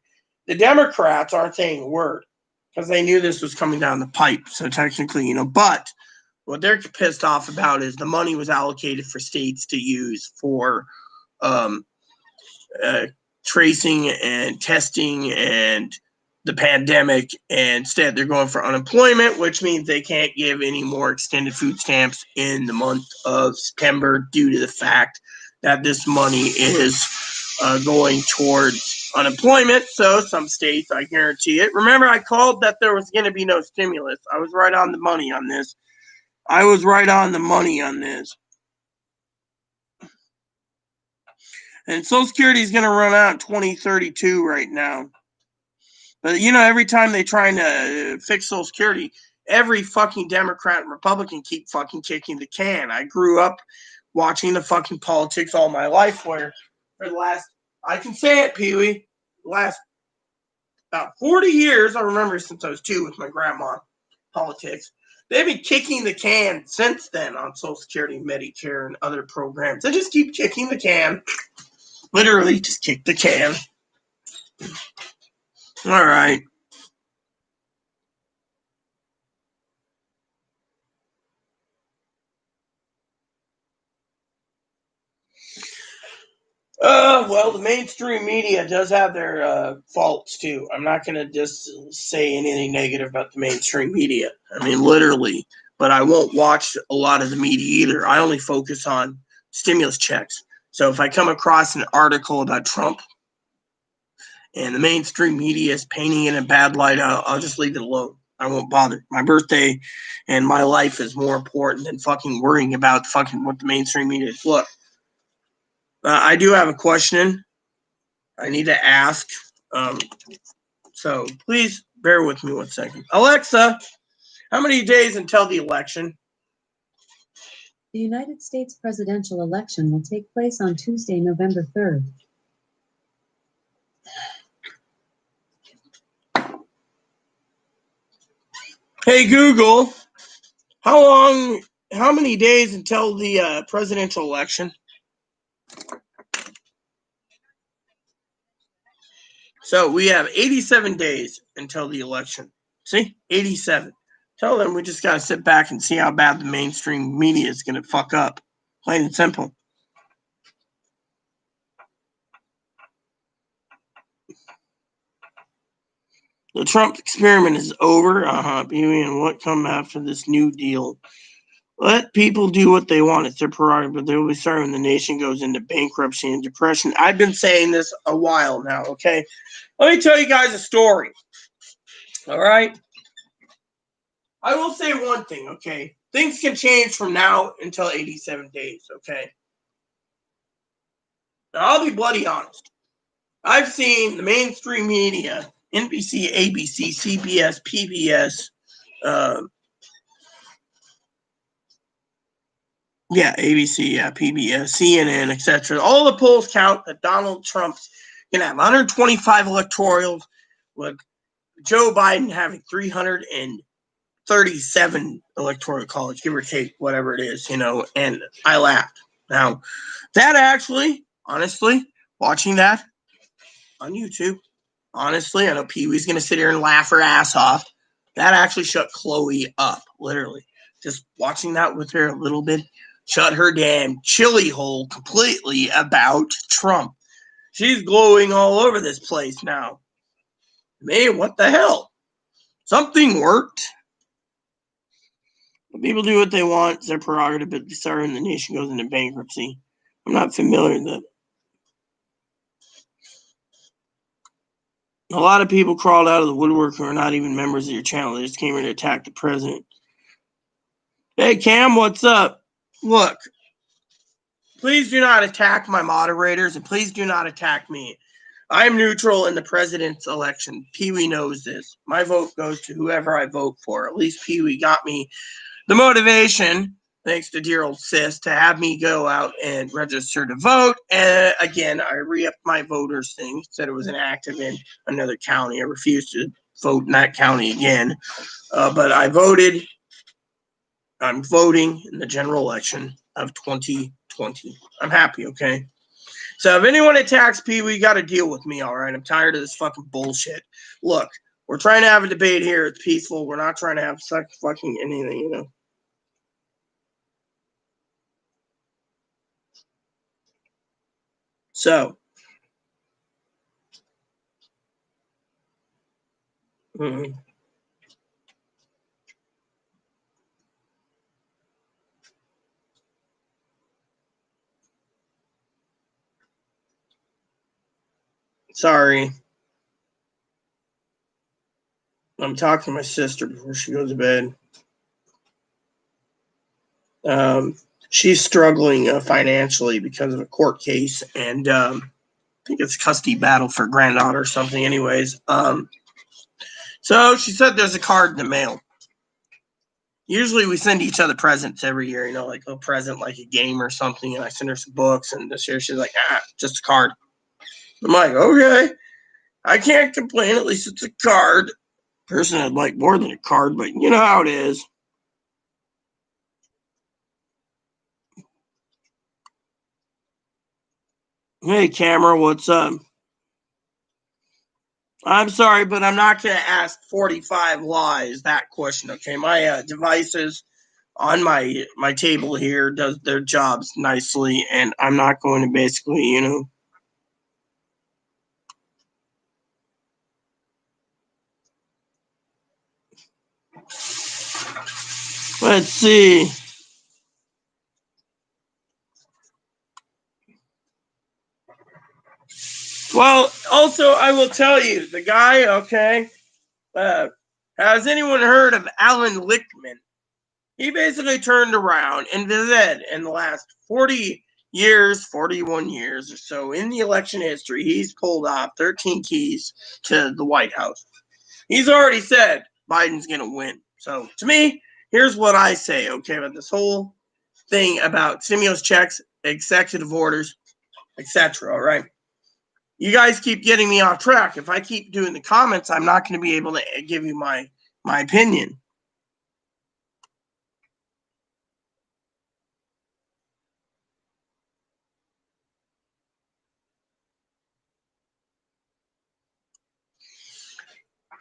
The Democrats aren't saying a word because they knew this was coming down the pipe. So technically, but what they're pissed off about is the money was allocated for states to use for tracing and testing and the pandemic, and instead they're going for unemployment, which means they can't give any more extended food stamps in the month of September due to the fact that this money is going towards unemployment. So some states, I guarantee it. Remember, I called that there was going to be no stimulus. I was right on the money on this. And Social Security is going to run out in 2032 right now. But, every time they try to fix Social Security, every fucking Democrat and Republican keep fucking kicking the can. I grew up watching the fucking politics all my life where for the last, I can say it, Pee Wee, last about 40 years, I remember since I was 2 with my grandma, politics. They've been kicking the can since then on Social Security, Medicare, and other programs. They just keep kicking the can. Literally, just kick the can. All right. Well, the mainstream media does have their faults too. I'm not going to just say anything negative about the mainstream media. I mean, literally. But I won't watch a lot of the media either. I only focus on stimulus checks. So if I come across an article about Trump and the mainstream media is painting it in a bad light, I'll just leave it alone. I won't bother. My birthday and my life is more important than fucking worrying about fucking what the mainstream media is. Look, I do have a question I need to ask. So please bear with me 1 second. Alexa, how many days until the election? The United States presidential election will take place on Tuesday, November 3rd. Hey Google, how many days until the presidential election? So we have 87 days until the election. See? 87. Tell them we just got to sit back and see how bad the mainstream media is going to fuck up. Plain and simple. The Trump experiment is over. And what come after this New Deal? Let people do what they want. It's their prerogative, but they will be sorry when the nation goes into bankruptcy and depression. I've been saying this a while now, okay? Let me tell you guys a story. All right? I will say one thing, okay? Things can change from now until 87 days, okay? Now, I'll be bloody honest. I've seen the mainstream media, NBC, ABC, CBS, PBS, ABC, PBS, CNN, etc. All the polls count that Donald Trump's going to have 125 electorals, with Joe Biden having 337 electoral college, give or take, whatever it is, and I laughed. Now, that actually, honestly, watching that on YouTube, honestly, I know Pee Wee's going to sit here and laugh her ass off. That actually shut Chloe up, literally. Just watching that with her a little bit shut her damn chili hole completely about Trump. She's glowing all over this place now. Man, what the hell? Something worked. People do what they want. It's their prerogative, but sorry when the nation goes into bankruptcy. I'm not familiar with that. A lot of people crawled out of the woodwork who are not even members of your channel. They just came here to attack the president. Hey, Cam, what's up? Look, please do not attack my moderators, and please do not attack me. I am neutral in the president's election. Pee Wee knows this. My vote goes to whoever I vote for. At least Pee Wee got me the motivation, thanks to dear old sis, to have me go out and register to vote. And again, I re-upped my voters thing, said it was inactive in another county. I refused to vote in that county again. But I voted. I'm voting in the general election of 2020. I'm happy, okay? So if anyone attacks Pee Wee, got to deal with me, all right? I'm tired of this fucking bullshit. Look, we're trying to have a debate here. It's peaceful. We're not trying to have fucking anything, So, sorry. I'm talking to my sister before she goes to bed. She's struggling financially because of a court case, and I think it's a custody battle for granddaughter or something. Anyways, so she said there's a card in the mail. Usually we send each other presents every year, like a present, like a game or something, and I send her some books, and this year she's like, just a card. I'm like, okay, I can't complain, at least it's a card. Person I'd like more than a card, but you know how it is. Hey, camera, what's up? I'm sorry, but I'm not going to ask 45 lies that question, okay? My devices on my table here does their jobs nicely, and I'm not going to basically, Let's see. Well, also, I will tell you, the guy, okay, has anyone heard of Alan Lichtman? He basically turned around and said in the last 41 years or so in the election history, he's pulled off 13 keys to the White House. He's already said Biden's going to win. So to me, here's what I say, okay, about this whole thing about stimulus checks, executive orders, etc. All right. You guys keep getting me off track. If I keep doing the comments, I'm not going to be able to give you my opinion.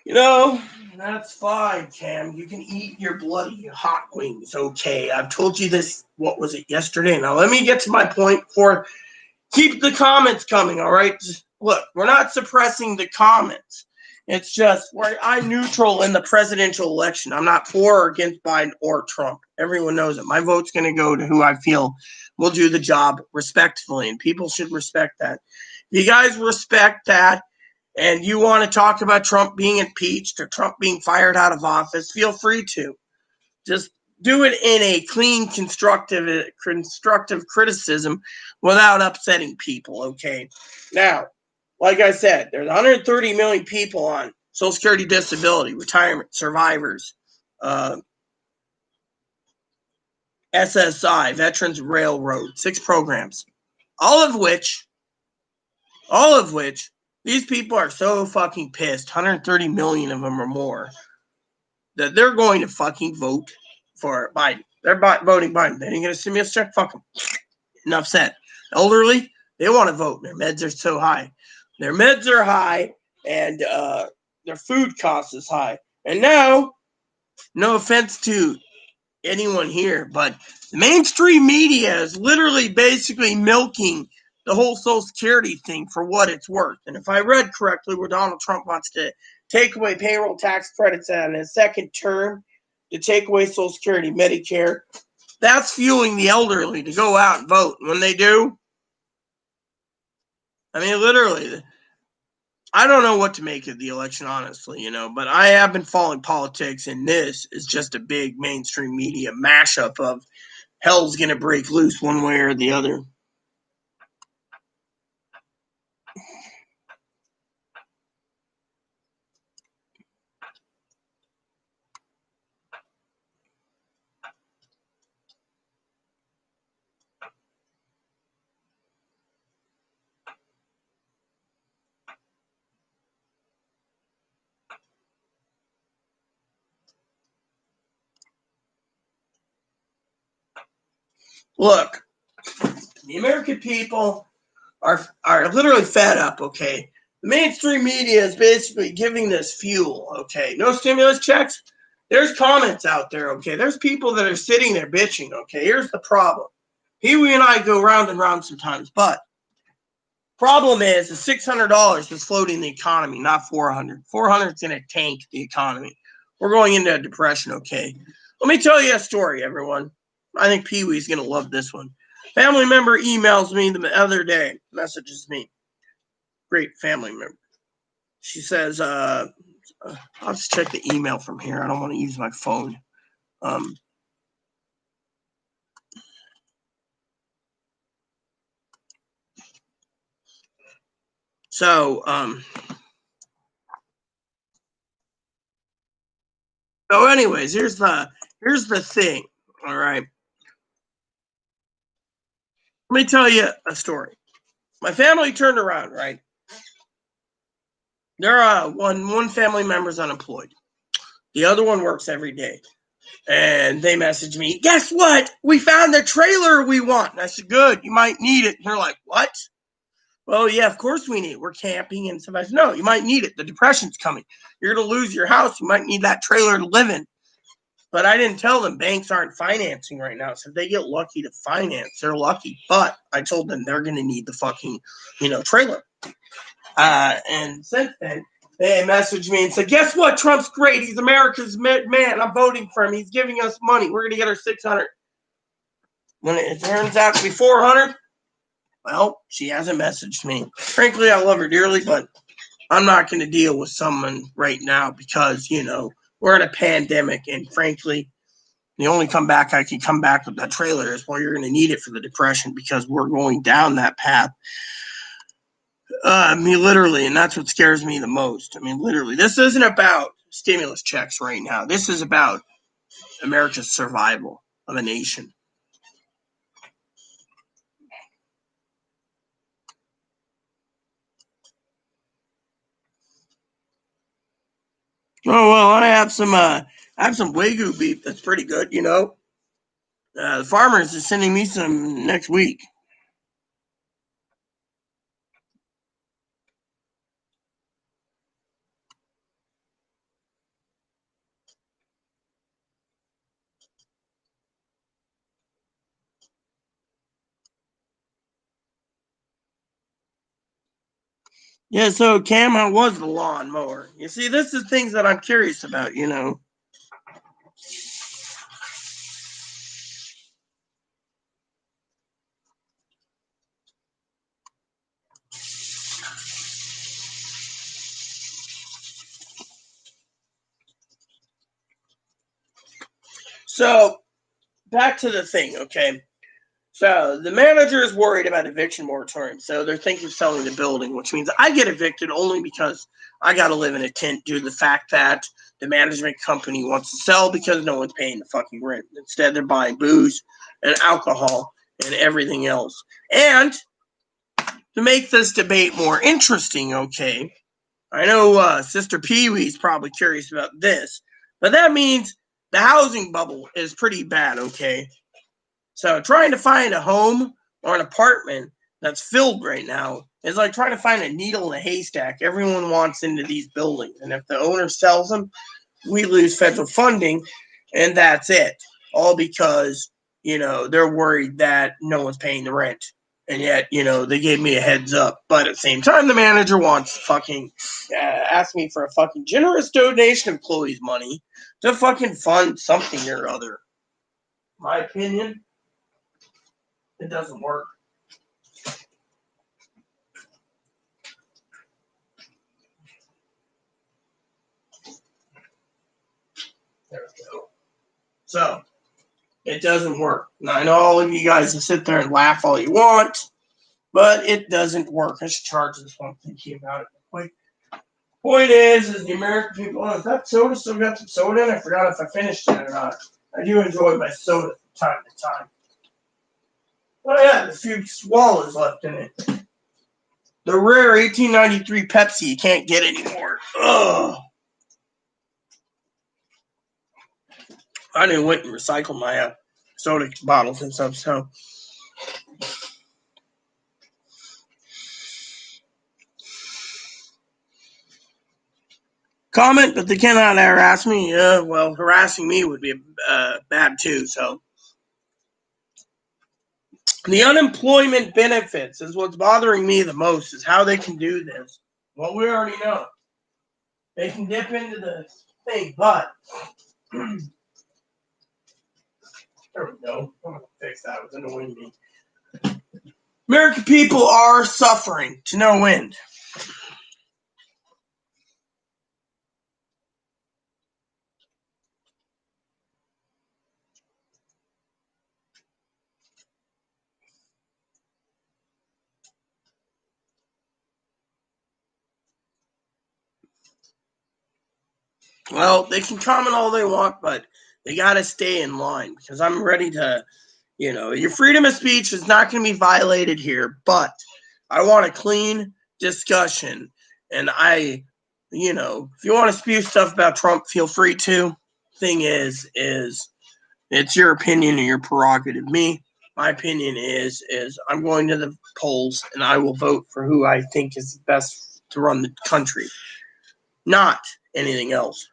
You know, that's fine, Cam. You can eat your bloody hot wings, okay? I've told you this, what was it, yesterday? Now, let me get to my point for keep the comments coming, all right? Just, look, we're not suppressing the comments. It's just I'm neutral in the presidential election. I'm not for or against Biden or Trump. Everyone knows it. My vote's going to go to who I feel will do the job respectfully, and people should respect that. If you guys respect that, and you want to talk about Trump being impeached or Trump being fired out of office, feel free to. Just do it in a clean, constructive criticism without upsetting people, okay? Now, like I said, there's 130 million people on Social Security disability, retirement, survivors, SSI, Veterans Railroad, 6 programs, all of which, these people are so fucking pissed, 130 million of them or more, that they're going to fucking vote for Biden. They're voting Biden. They ain't get a stimulus check? Fuck them. Enough said. Elderly, they want to vote. Their meds are so high. Their meds are high, and their food cost is high. And now, no offense to anyone here, but the mainstream media is literally basically milking the whole Social Security thing for what it's worth. And if I read correctly, where Donald Trump wants to take away payroll tax credits on his second term, to take away Social Security, Medicare, that's fueling the elderly to go out and vote. And when they do, I mean, literally, I don't know what to make of the election, honestly, but I have been following politics, and this is just a big mainstream media mashup of hell's going to break loose one way or the other. Look, the American people are literally fed up, okay? The mainstream media is basically giving this fuel, okay? No stimulus checks. There's comments out there, okay? There's people that are sitting there bitching, okay? Here's the problem. Pee-wee and I go round and round sometimes, but problem is the $600 is floating the economy, not $400. $400 is going to tank the economy. We're going into a depression, okay? Let me tell you a story, everyone. I think Pee-wee's going to love this one. Family member emails me the other day, messages me. Great family member. She says, I'll just check the email from here. I don't want to use my phone. So anyways, here's the thing. All right. Let me tell you a story. My family turned around, right? There are one family member's unemployed. The other one works every day. And they messaged me, guess what? We found the trailer we want. And I said, good, you might need it. And they're like, what? Well, yeah, of course we need it. We're camping and stuff. I said, no, you might need it. The depression's coming. You're going to lose your house. You might need that trailer to live in. But I didn't tell them banks aren't financing right now. So if they get lucky to finance, they're lucky. But I told them they're going to need the fucking, trailer. And since then, they messaged me and said, guess what? Trump's great. He's America's man. I'm voting for him. He's giving us money. We're going to get our 600. When it turns out to be 400, well, she hasn't messaged me. Frankly, I love her dearly, but I'm not going to deal with someone right now because, we're in a pandemic. And frankly, the only comeback I can come back with that trailer is, well, you're going to need it for the depression because we're going down that path. Literally, and that's what scares me the most. Literally, this isn't about stimulus checks right now. This is about America's survival of a nation. Oh well, I have some Wagyu beef that's pretty good. The farmers are sending me some next week. Yeah, so Cam, how was the lawnmower? You see, this is things that I'm curious about, you know. So, back to the thing, okay? So, the manager is worried about eviction moratorium, so they're thinking of selling the building, which means I get evicted only because I got to live in a tent due to the fact that the management company wants to sell because no one's paying the fucking rent. Instead, they're buying booze and alcohol and everything else. And to make this debate more interesting, okay, I know Sister Pee Wee's probably curious about this, but that means the housing bubble is pretty bad, okay? So trying to find a home or an apartment that's filled right now is like trying to find a needle in a haystack. Everyone wants into these buildings, and if the owner sells them, we lose federal funding, and that's it. All because, they're worried that no one's paying the rent. And yet, they gave me a heads up. But at the same time, the manager wants fucking, ask me for a fucking generous donation of employees' money to fucking fund something or other. My opinion, it doesn't work. There we go. So, it doesn't work. Now, I know all of you guys can sit there and laugh all you want, but it doesn't work. I should charge this one thinking about it quick. Point is the American people, is that soda still got some soda in it? I forgot if I finished it or not. I do enjoy my soda from time to time. Oh yeah, there's a few swallows left in it. The rare 1893 Pepsi you can't get anymore. Ugh. I didn't went and recycle my soda bottles and stuff, so. Comment, but they cannot harass me. Well, harassing me would be bad too, so. The unemployment benefits is what's bothering me the most, is how they can do this. Well, we already know. They can dip into the thing, but there we go. I'm gonna fix that. It was annoying me. American people are suffering to no end. Well, they can comment all they want, but they got to stay in line, because I'm ready to, your freedom of speech is not going to be violated here, but I want a clean discussion. And if you want to spew stuff about Trump, feel free to. Thing is it's your opinion and your prerogative. My opinion is I'm going to the polls and I will vote for who I think is best to run the country, not anything else.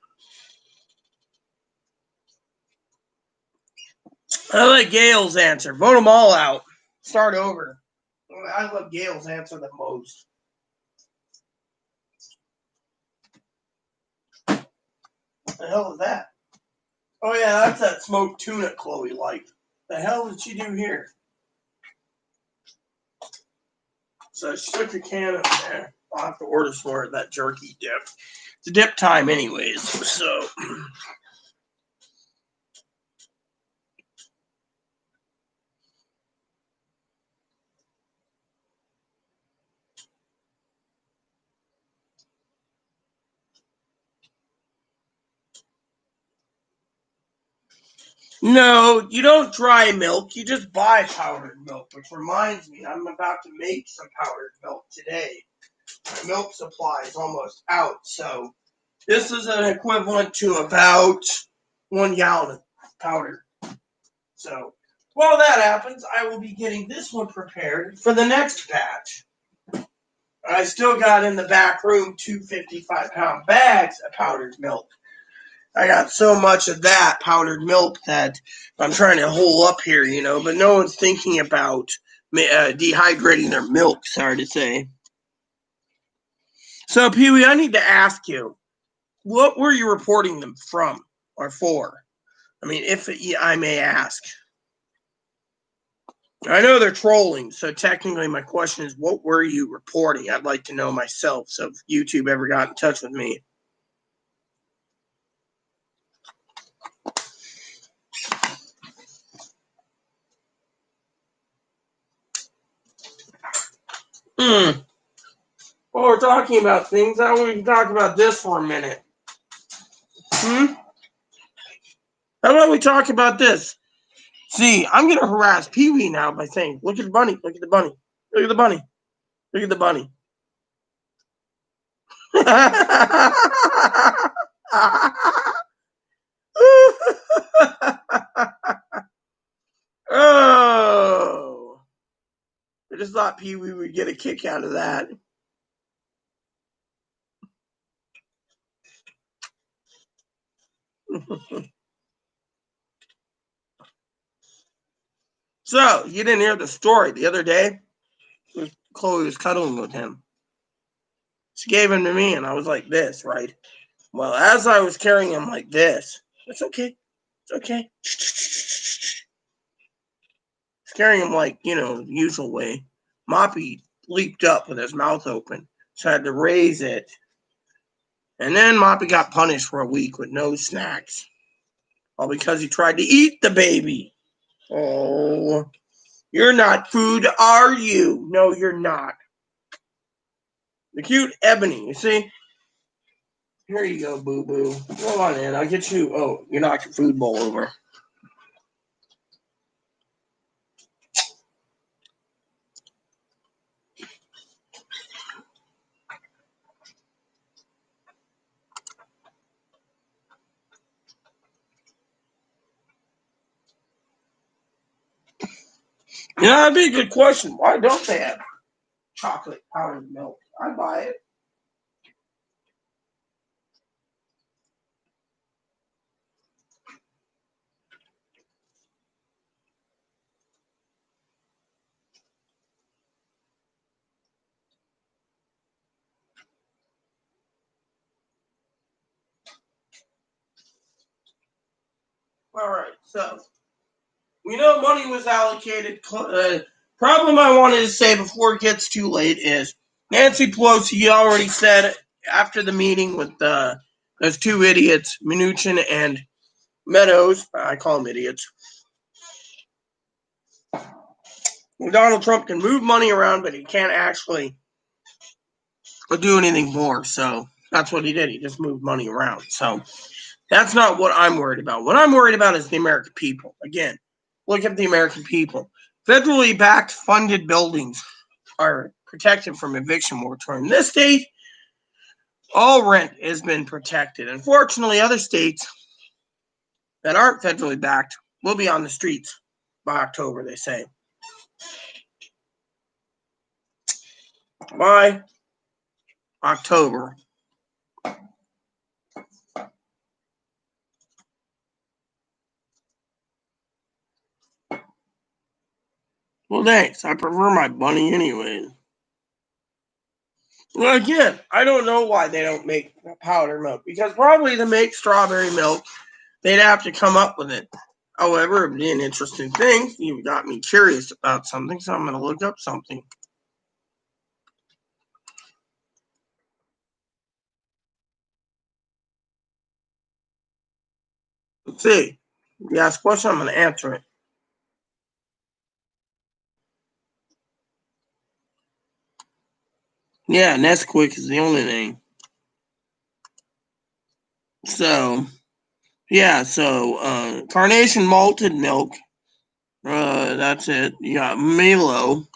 I like Gail's answer. Vote them all out. Start over. I love Gail's answer the most. What the hell is that? Oh yeah, that's that smoked tuna Chloe liked. The hell did she do here? So she took a can of there. I'll have to order for it, that jerky dip. It's a dip time anyways, so. No, you don't dry milk. You just buy powdered milk, which reminds me, I'm about to make some powdered milk today. My milk supply is almost out, so this is an equivalent to about 1 gallon of powder. So while that happens, I will be getting this one prepared for the next batch. I still got in the back room 2 55-pound bags of powdered milk. I got so much of that powdered milk that I'm trying to hole up here, but no one's thinking about dehydrating their milk, sorry to say. So, Pee Wee, I need to ask you, what were you reporting them from or for? I mean, if I may ask. I know they're trolling, so technically my question is, what were you reporting? I'd like to know myself, so if YouTube ever got in touch with me. Well, we're talking about things. How about we can talk about this for a minute? How about we talk about this? See, I'm going to harass Pee Wee now by saying, look at the bunny, look at the bunny, look at the bunny, look at the bunny. Oh, I just thought Pee Wee would get a kick out of that. So, you didn't hear the story the other day? Chloe was cuddling with him. She gave him to me, and I was like this, right? Well, as I was carrying him like this, it's okay. It's okay. Carrying him like, the usual way. Moppy leaped up with his mouth open, so I had to raise it. And then Moppy got punished for a week with no snacks. All because he tried to eat the baby. Oh, you're not food, are you? No, you're not. The cute Ebony, you see? Here you go, boo-boo. Come on in, I'll get you. Oh, you knocked your food bowl over. That'd be a good question. Why don't they have chocolate powdered milk? I buy it. All right, so we know money was allocated. Problem I wanted to say before it gets too late is Nancy Pelosi already said after the meeting with those two idiots, Mnuchin and Meadows, I call them idiots. Donald Trump can move money around, but he can't actually do anything more. So that's what he did. He just moved money around. So that's not what I'm worried about. What I'm worried about is the American people. Again, look at the American people. Federally backed funded buildings are protected from eviction moratorium. In this state, all rent has been protected. Unfortunately, other states that aren't federally backed will be on the streets by October, they say. By October. Well, thanks. I prefer my bunny anyway. Well, again, I don't know why they don't make powdered milk. Because probably to make strawberry milk, they'd have to come up with it. However, it'd be an interesting thing. You got me curious about something, so I'm going to look up something. Let's see. You ask a question, I'm going to answer it. Yeah, Nesquik is the only thing. So, yeah, so Carnation malted milk. That's it. You got Milo.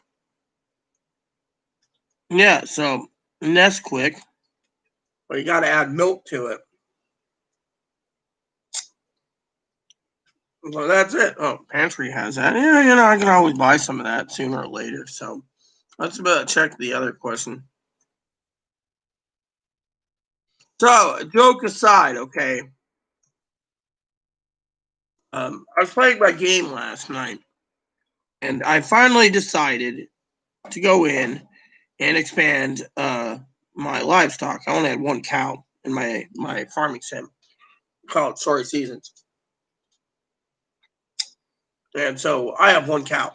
Yeah, so Nesquik. But you got to add milk to it. Well, that's it. Oh, Pantry has that. Yeah, I can always buy some of that sooner or later. So let's check the other question. So, joke aside, okay. I was playing my game last night, and I finally decided to go in and expand my livestock. I only had one cow in my farming sim called Story Seasons. And so I have one cow.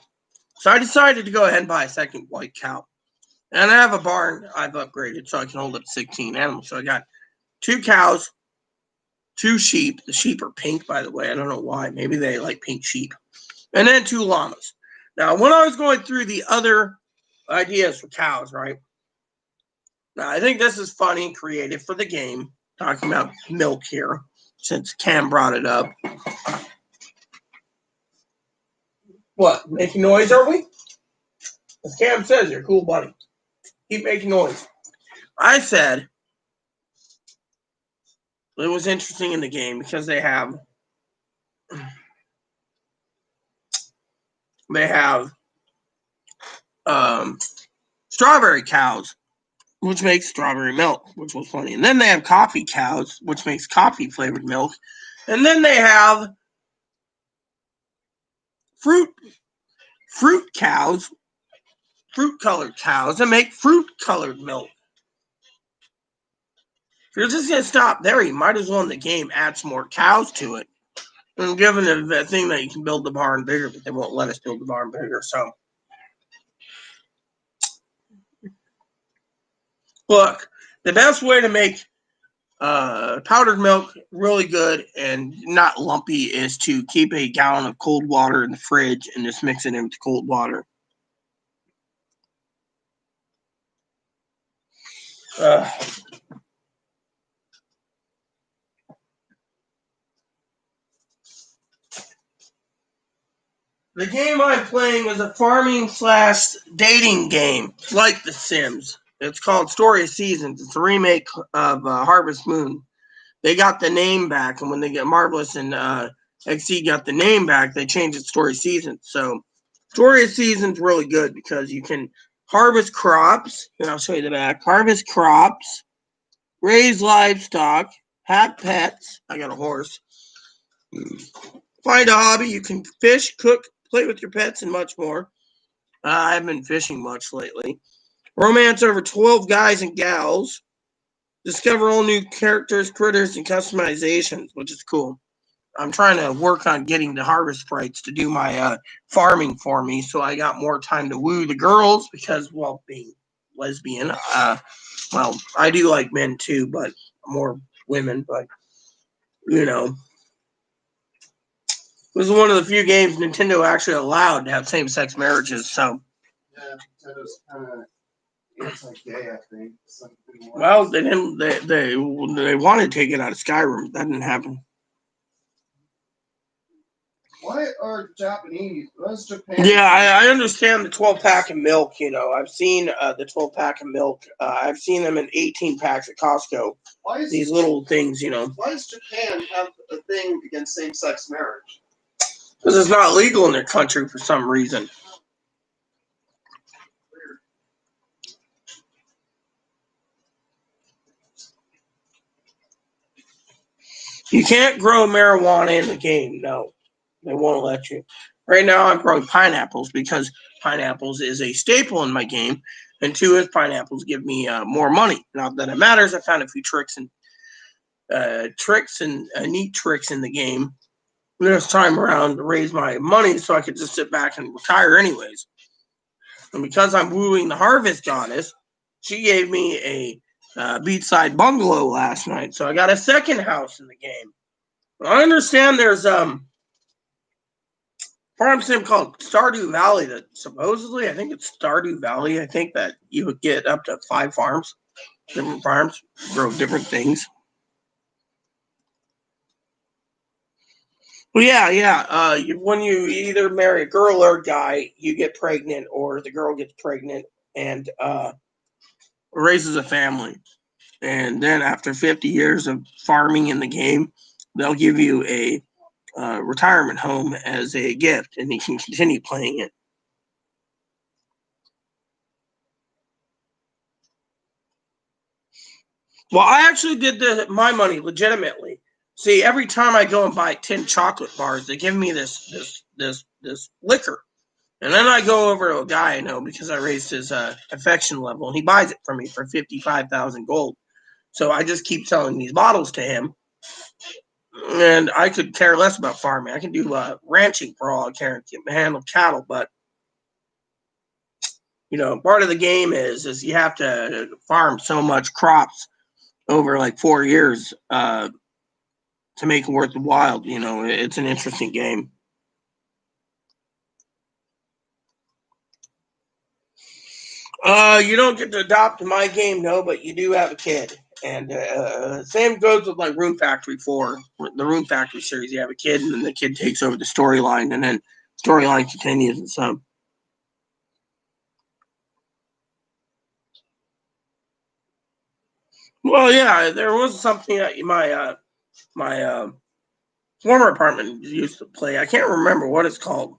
So I decided to go ahead and buy a second white cow. And I have a barn I've upgraded so I can hold up 16 animals. So I got 2 cows, 2 sheep. The sheep are pink, by the way. I don't know why. Maybe they like pink sheep. And then 2 llamas. Now, when I was going through the other ideas for cows, right? Now, I think this is funny and creative for the game. Talking about milk here, since Cam brought it up. What? Making noise, are we? As Cam says, you're cool, buddy. Keep making noise. I said it was interesting in the game because they have um, strawberry cows, which makes strawberry milk, which was funny. And then they have coffee cows, which makes coffee flavored milk. And then they have fruit cows, fruit colored cows that make fruit colored milk. If you're just gonna stop there, you might as well in the game add some more cows to it. And given the thing that you can build the barn bigger, but they won't let us build the barn bigger. So look, the best way to make powdered milk really good and not lumpy is to keep a gallon of cold water in the fridge and just mix it in with cold water. The game I'm playing is a farming / dating game, like The Sims. It's called Story of Seasons. It's a remake of Harvest Moon. They got the name back, and when they get Marvelous and XC got the name back, they changed it to Story Seasons. So Story of Seasons really good because you can harvest crops, and I'll show you the back. Harvest crops, raise livestock, have pets. I got a horse. Find a hobby. You can fish, cook, play with your pets, and much more. I haven't been fishing much lately. Romance over 12 guys and gals. Discover all new characters, critters, and customizations, which is cool. I'm trying to work on getting the harvest sprites to do my farming for me, so I got more time to woo the girls because, well, being lesbian, well, I do like men too, but more women. But you know, this is one of the few games Nintendo actually allowed to have same-sex marriages. So, Yeah, Nintendo's kind of anti-gay, I think. well, they didn't. They wanted to take it out of Skyrim. That didn't happen. Why are Japanese? What is Japan? Yeah, I understand the 12-pack of milk. You know, I've seen the 12-pack of milk. I've seen them in 18 packs at Costco. Why is These little things, you know. Why does Japan have a thing against same-sex marriage? Because it's not legal in their country for some reason. You can't grow marijuana in the game. No, they won't let you. Right now, I'm growing pineapples because pineapples is a staple in my game, and 2 is pineapples give me more money. Not that it matters. I found a few tricks and neat tricks in the game this time around to raise my money so I could just sit back and retire anyways. And because I'm wooing the harvest goddess, she gave me a beachside bungalow last night, so I got a second house in the game. I understand there's farm sim called Stardew Valley that supposedly, I think it's Stardew Valley. I think that you would get up to 5 farms, different farms, grow different things. Well, yeah. When you either marry a girl or a guy, you get pregnant, or the girl gets pregnant and raises a family. And then after 50 years of farming in the game, they'll give you a retirement home as a gift, and you can continue playing it. Well, I actually did my money legitimately. See, every time I go and buy 10 chocolate bars, they give me this liquor. And then I go over to a guy I know because I raised his affection level, and he buys it from me for 55,000 gold. So I just keep selling these bottles to him, and I could care less about farming. I can do ranching for all I care and handle cattle, but part of the game is you have to farm so much crops over like 4 years to make it worth the while. It's an interesting game. You don't get to adopt my game, no, but you do have a kid. And same goes with like Rune Factory 4, the Rune Factory series. You have a kid, and then the kid takes over the storyline, and then storyline continues. And so, well, yeah, there was something that my former apartment used to play. I can't remember what it's called.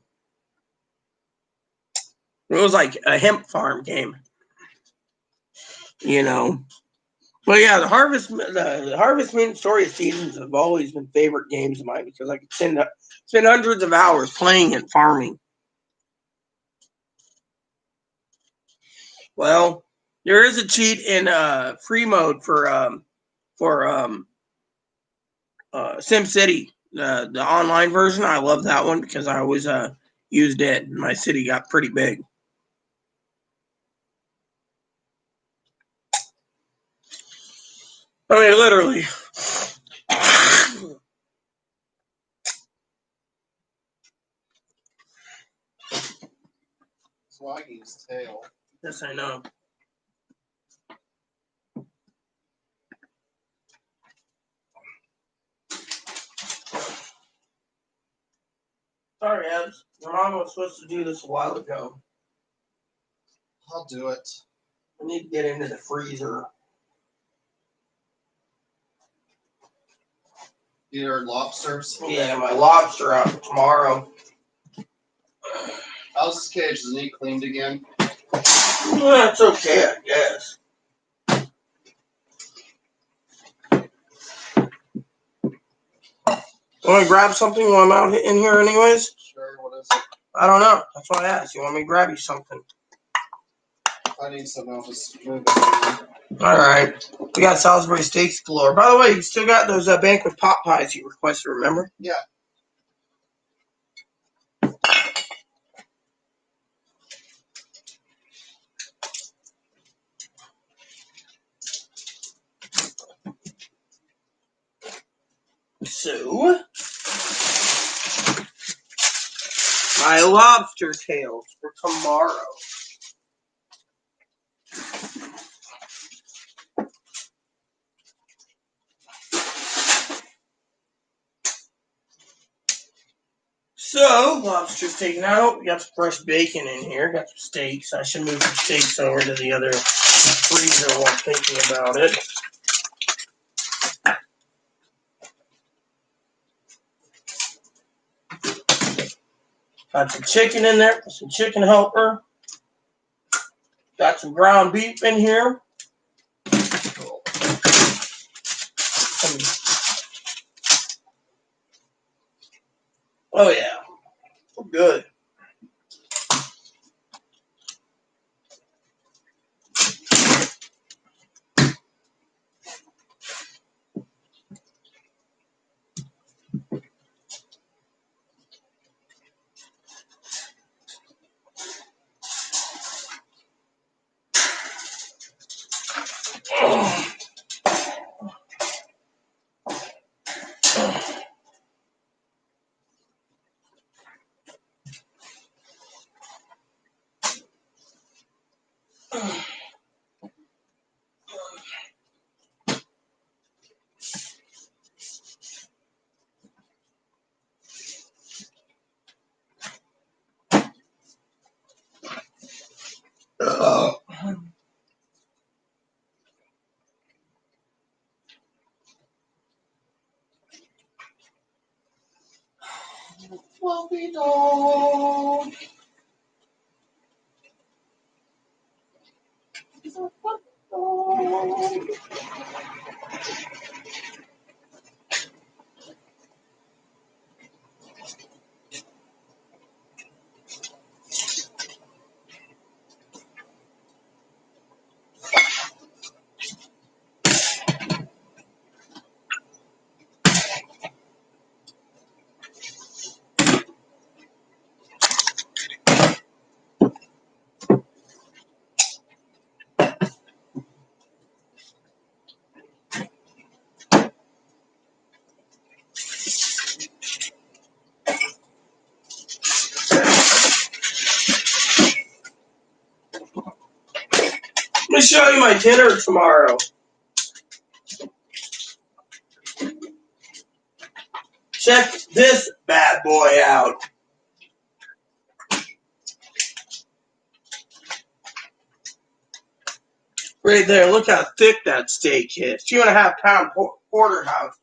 It was like a hemp farm game, you know. But yeah, the Harvest Moon Story of Seasons have always been favorite games of mine because I could spend hundreds of hours playing and farming. Well, there is a cheat in free mode for SimCity, the online version. I love that one because I always used it. And my city got pretty big. I mean, literally. It's wagging his tail. Yes, I know. Sorry, Ebs. Your mom was supposed to do this a while ago. I'll do it. I need to get into the freezer. Your lobsters. Yeah, my lobster out tomorrow. How's his cage? Is it cleaned again? Yeah, it's okay, I guess. Want to grab something while I'm out in here anyways? Sure, what is it? I don't know. That's why I asked. You want me to grab you something? I need something else to move it. All right. We got Salisbury steaks galore. By the way, you still got those banquet pot pies you requested, remember? Yeah. So, my lobster tails for tomorrow. So, lobster's taken out. We got some fresh bacon in here. Got some steaks. I should move some steaks over to the other freezer while thinking about it. Got some chicken in there, some chicken helper. Got some ground beef in here. Oh yeah, good. Fluffy dog. He's a fluffy dog. Let me show you my dinner tomorrow. Check this bad boy out. Right there, look how thick that steak is. 2.5-pound porterhouse.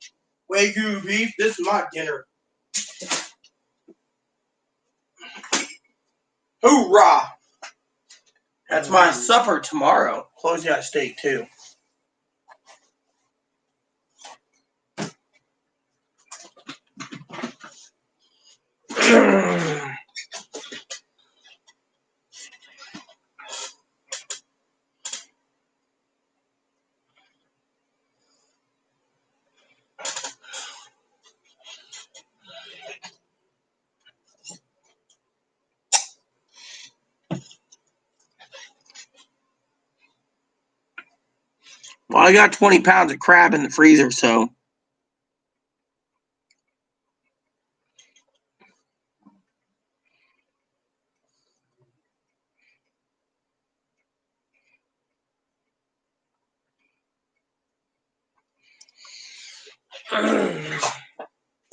Wagyu beef. This is my dinner. Hoorah! That's my supper tomorrow. Close that steak too. Well, I got 20 pounds of crab in the freezer, so.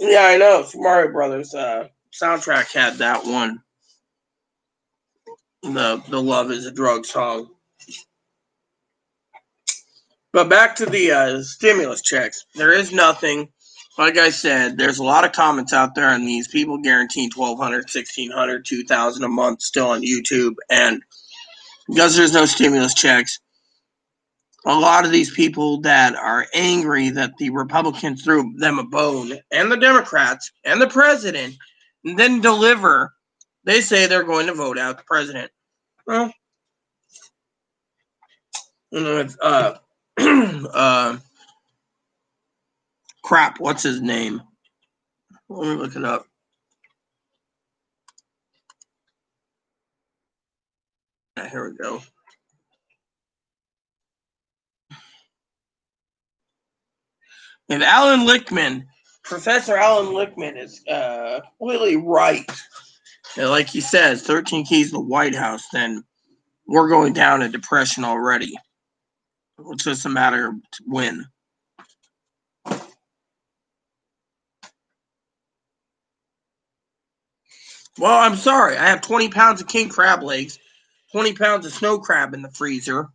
Yeah, I know. Super Mario Brothers soundtrack had that one. The Love is a Drug song. But back to the stimulus checks. There is nothing. Like I said, there's a lot of comments out there on these. People guaranteeing $1,200, $1,600, $2,000 a month still on YouTube. And because there's no stimulus checks, a lot of these people that are angry that the Republicans threw them a bone, and the Democrats, and the president, and didn't deliver, they say they're going to vote out the president. Well, crap, what's his name? Let me look it up. Here we go. If Professor Alan Lichtman is completely right, like he says, 13 keys to the White House, then we're going down a depression already. It's just a matter of when. Well, I'm sorry. I have 20 pounds of king crab legs, 20 pounds of snow crab in the freezer.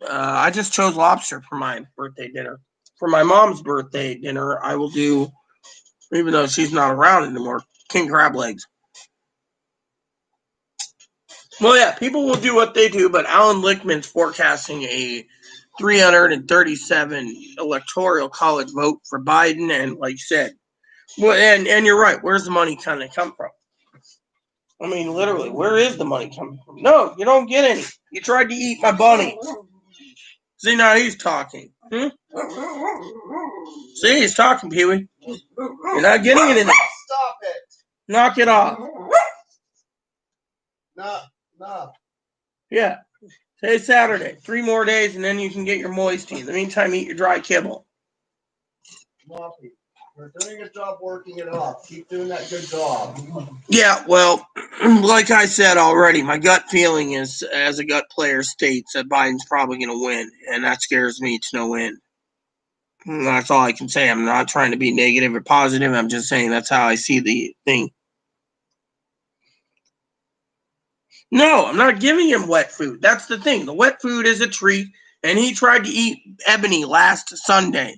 I just chose lobster for my birthday dinner. For my mom's birthday dinner, I will do, even though she's not around anymore, king crab legs. Well, yeah, people will do what they do, but Alan Lichtman's forecasting a 337 electoral college vote for Biden, and like you said, well, and you're right. Where's the money kind of come from? I mean, literally, where is the money coming from? No, you don't get any. You tried to eat my bunny. See, now he's talking. See, he's talking, Pee-wee. You're not getting anything. Stop it. Knock it off. No. Yeah. Today's Saturday. 3 more days, and then you can get your moisty. In the meantime, eat your dry kibble. Moppy, you're doing a job working it off. Keep doing that good job. Yeah, well, like I said already, my gut feeling is, as a gut player states, that Biden's probably going to win, and that scares me to no end. And that's all I can say. I'm not trying to be negative or positive. I'm just saying that's how I see the thing. No, I'm not giving him wet food. That's the thing. The wet food is a treat, and he tried to eat Ebony last Sunday.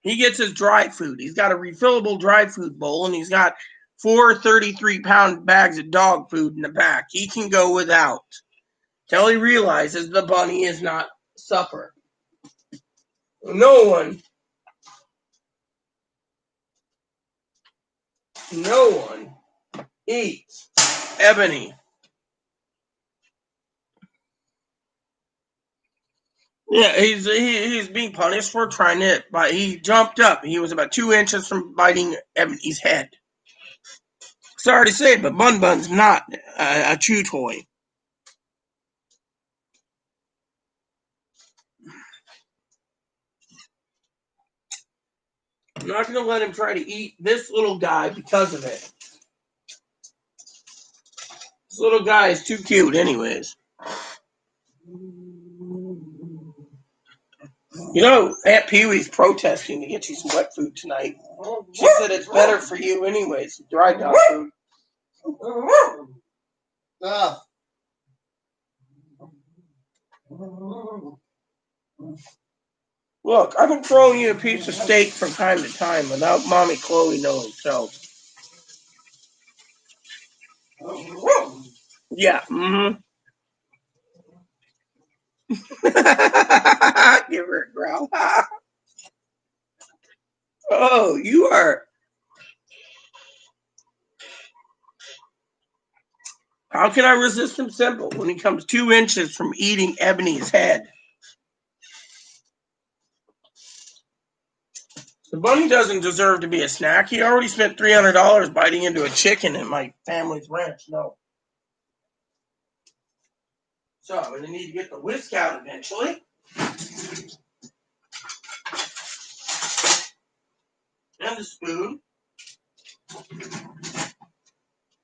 He gets his dry food. He's got a refillable dry food bowl, and he's got 4 33-pound bags of dog food in the back. He can go without till he realizes the bunny is not supper. No one eats Ebony. Yeah, he's being punished for trying to but he jumped up. He was about 2 inches from biting Ebony's head. Sorry to say, but Bun Bun's not a chew toy. I'm not going to let him try to eat this little guy because of it. This little guy is too cute anyways. You know, Aunt Pee Wee's protesting to get you some wet food tonight. She said it's better for you anyways, dry dog food. Ah. Look, I've been throwing you a piece of steak from time to time without Mommy Chloe knowing, so. Yeah, mm-hmm. Give her a growl. Oh, you are. How can I resist him simple when he comes 2 inches from eating Ebony's head? The bunny doesn't deserve to be a snack. He already spent $300 biting into a chicken at my family's ranch. No. So I'm going to need to get the whisk out eventually. And the spoon.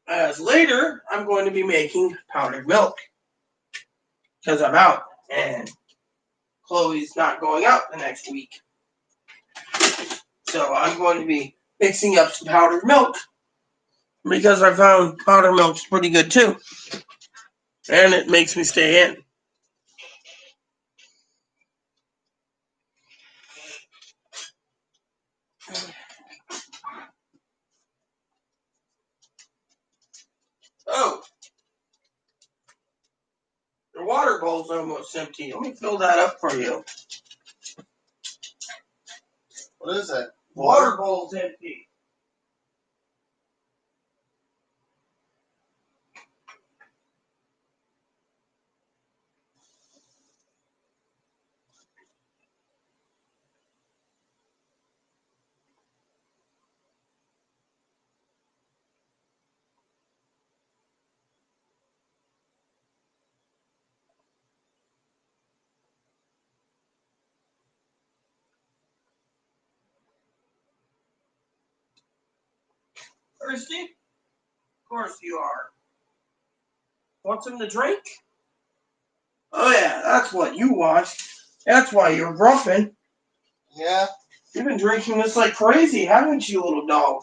As later, I'm going to be making powdered milk. Because I'm out. And Chloe's not going out the next week. So I'm going to be mixing up some powdered milk. Because I found powdered milk's pretty good too. And it makes me stay in. Oh, the water bowl's almost empty. Let me fill that up for you. What is it? Water bowl's empty. Thirsty? Of course you are. Want some to drink? Oh yeah, that's what you want. That's why you're grumping. Yeah. You've been drinking this like crazy, haven't you, little dog?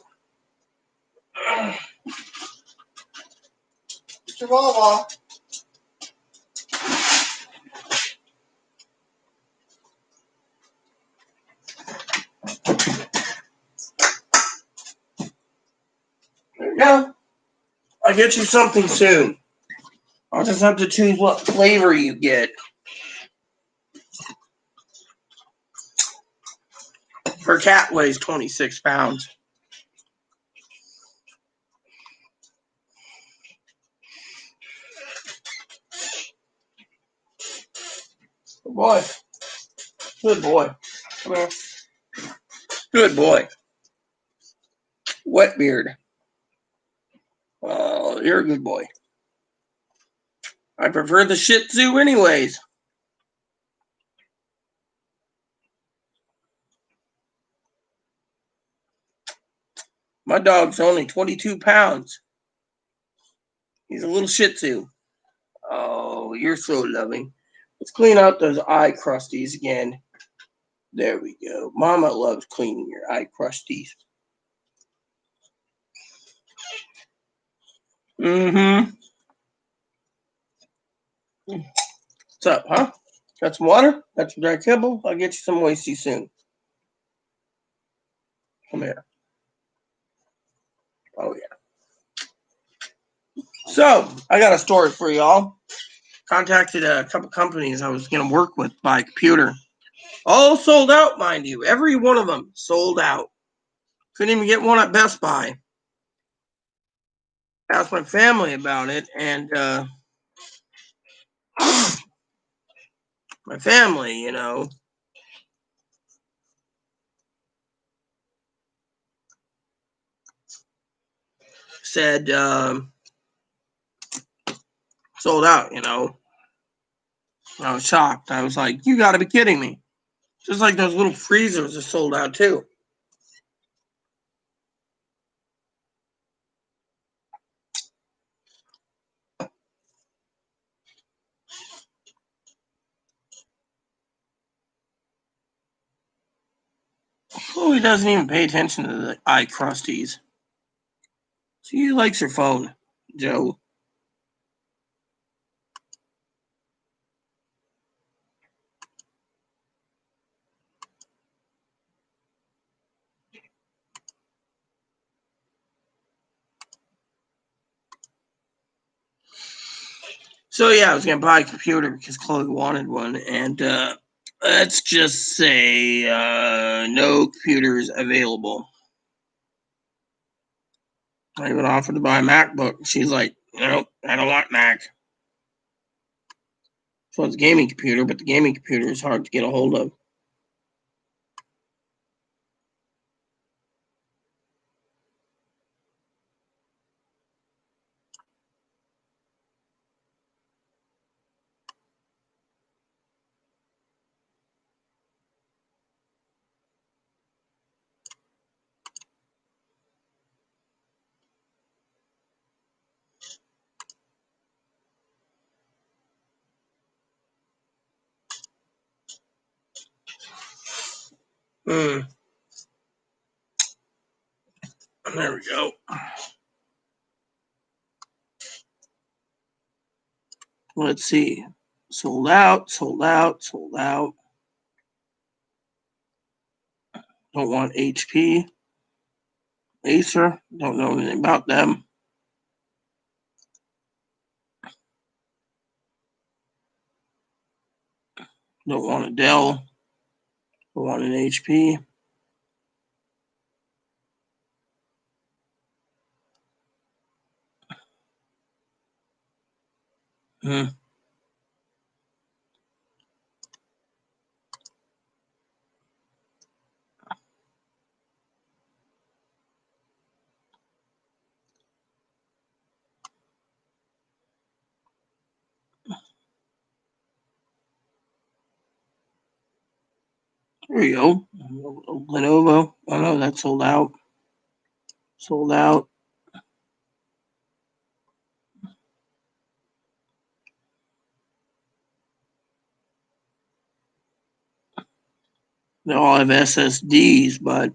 Chihuahua. There you go. I'll get you something soon. I'll just have to choose what flavor you get. Her cat weighs 26 pounds. Good boy. Good boy. Come here. Good boy. Wet beard. Oh, you're a good boy. I prefer the Shih Tzu anyways. My dog's only 22 pounds. He's a little Shih Tzu. Oh, you're so loving. Let's clean out those eye crusties again. There we go. Mama loves cleaning your eye crusties. Mm-hmm. What's up, huh? Got some water? Got some dry kibble? I'll get you some moisty soon. Come here. Oh, yeah. So, I got a story for y'all. Contacted a couple companies I was going to work with by computer. All sold out, mind you. Every one of them sold out. Couldn't even get one at Best Buy. Asked my family about it, and my family, said sold out, I was shocked. I was like, you got to be kidding me. Just like those little freezers are sold out too. Oh, he doesn't even pay attention to the eye crusties. So he likes your phone, Joe. So yeah, I was gonna buy a computer because Chloe wanted one, and let's just say no computers available. I even offered to buy a MacBook. She's like, nope, I don't want Mac. So it's a gaming computer, but the gaming computer is hard to get a hold of. There we go. Let's see. Sold out, sold out, sold out. Don't want HP. Acer, don't know anything about them. Don't want a Dell. Don't want an HP. Hmm. There you go. Lenovo. Oh no, that's sold out. Sold out. They all have SSDs, but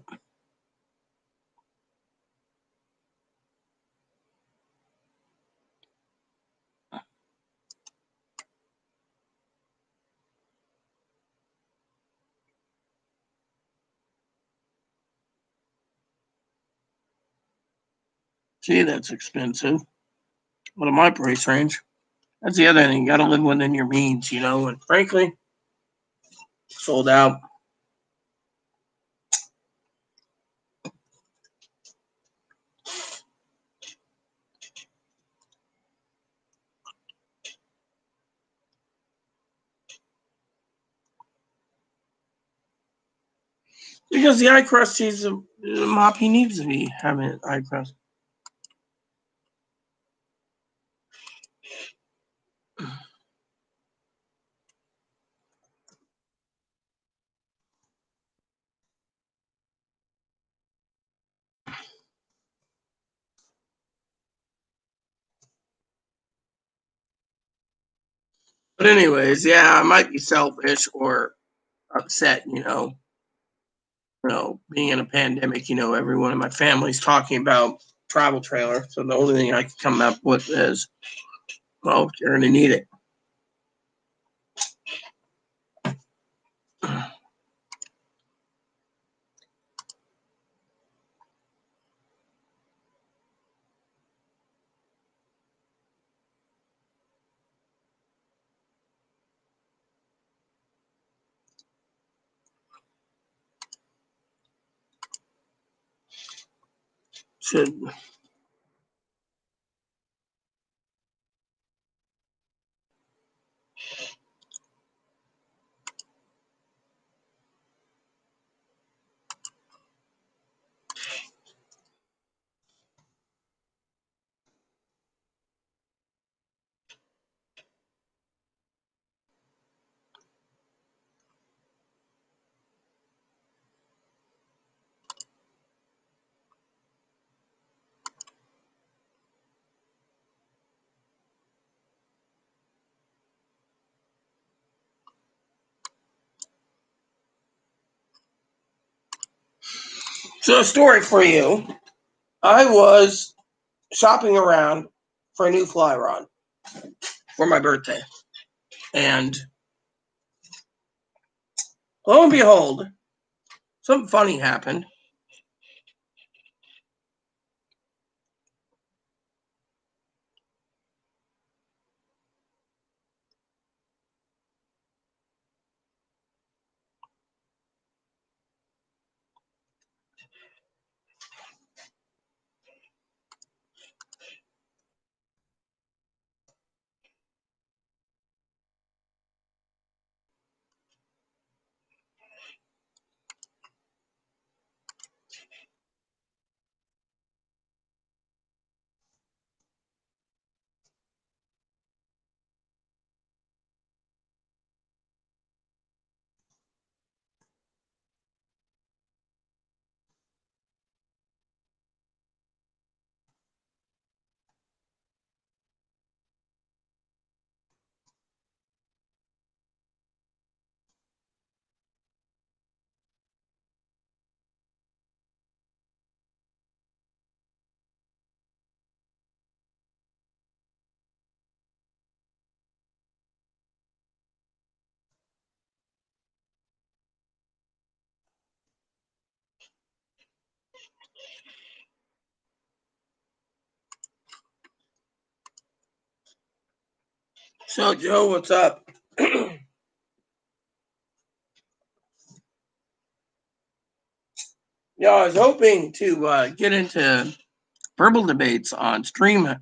gee, that's expensive. What in my price range? That's the other thing. You gotta live within your means, you know. And frankly, sold out. Because the eye crust, he's a mop. He needs to be having eye crust. But anyways, yeah, I might be selfish or upset, being in a pandemic, everyone in my family's talking about travel trailer. So the only thing I can come up with is, well, you're gonna need it. Should So a story for you. I was shopping around for a new fly rod for my birthday. And lo and behold, something funny happened. So Joe, what's up? Yeah, I was hoping to get into verbal debates on StreamYard.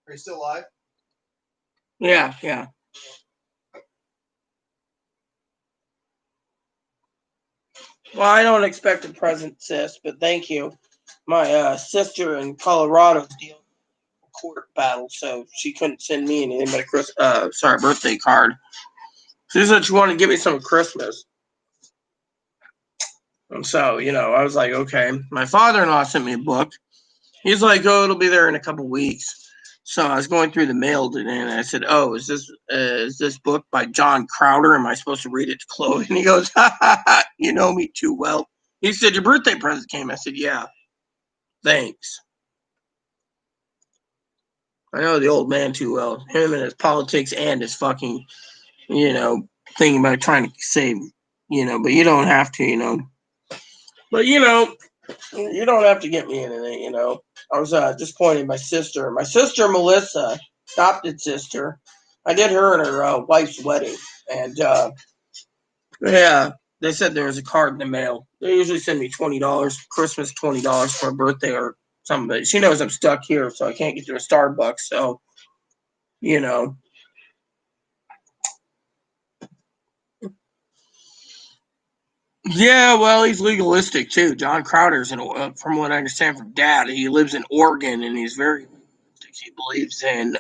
Are you still live? Yeah, yeah. Well, I don't expect a present, sis, but thank you. My sister in Colorado is dealing with a court battle, so she couldn't send me anything but a birthday card. She said she wanted to give me some Christmas. And so, I was like, okay. My father-in-law sent me a book. He's like, oh, it'll be there in a couple weeks. So I was going through the mail today, and I said, oh, is this book by John Crowder? Am I supposed to read it to Chloe? And he goes, ha, ha, ha, you know me too well. He said, your birthday present came. I said, yeah, thanks. I know the old man too well. Him and his politics and his fucking, thing about trying to save, but you don't have to. But, you don't have to get me anything. I was disappointed in my sister. My sister, Melissa, adopted sister. I did her and her wife's wedding. And, yeah, they said there was a card in the mail. They usually send me $20, Christmas $20 for a birthday or something. But she knows I'm stuck here, so I can't get to a Starbucks. So, you know. Yeah, well, he's legalistic too. John Crowder's, from what I understand from Dad, he lives in Oregon and he's very legalistic. He believes in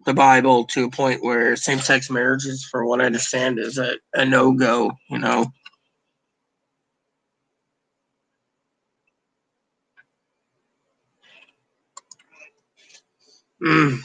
the Bible to a point where same-sex marriages, from what I understand, is a no-go. Mm.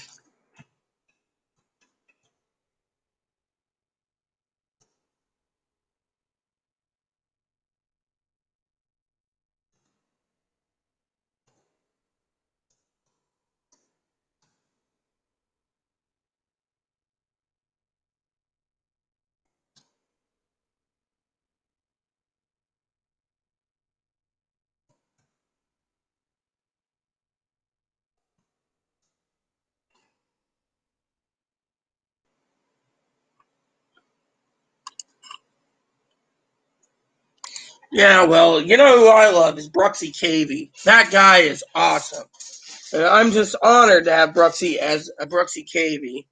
Yeah, well, you know who I love is Bruxy Cavey. That guy is awesome. And I'm just honored to have Bruxy as a Bruxy Cavey.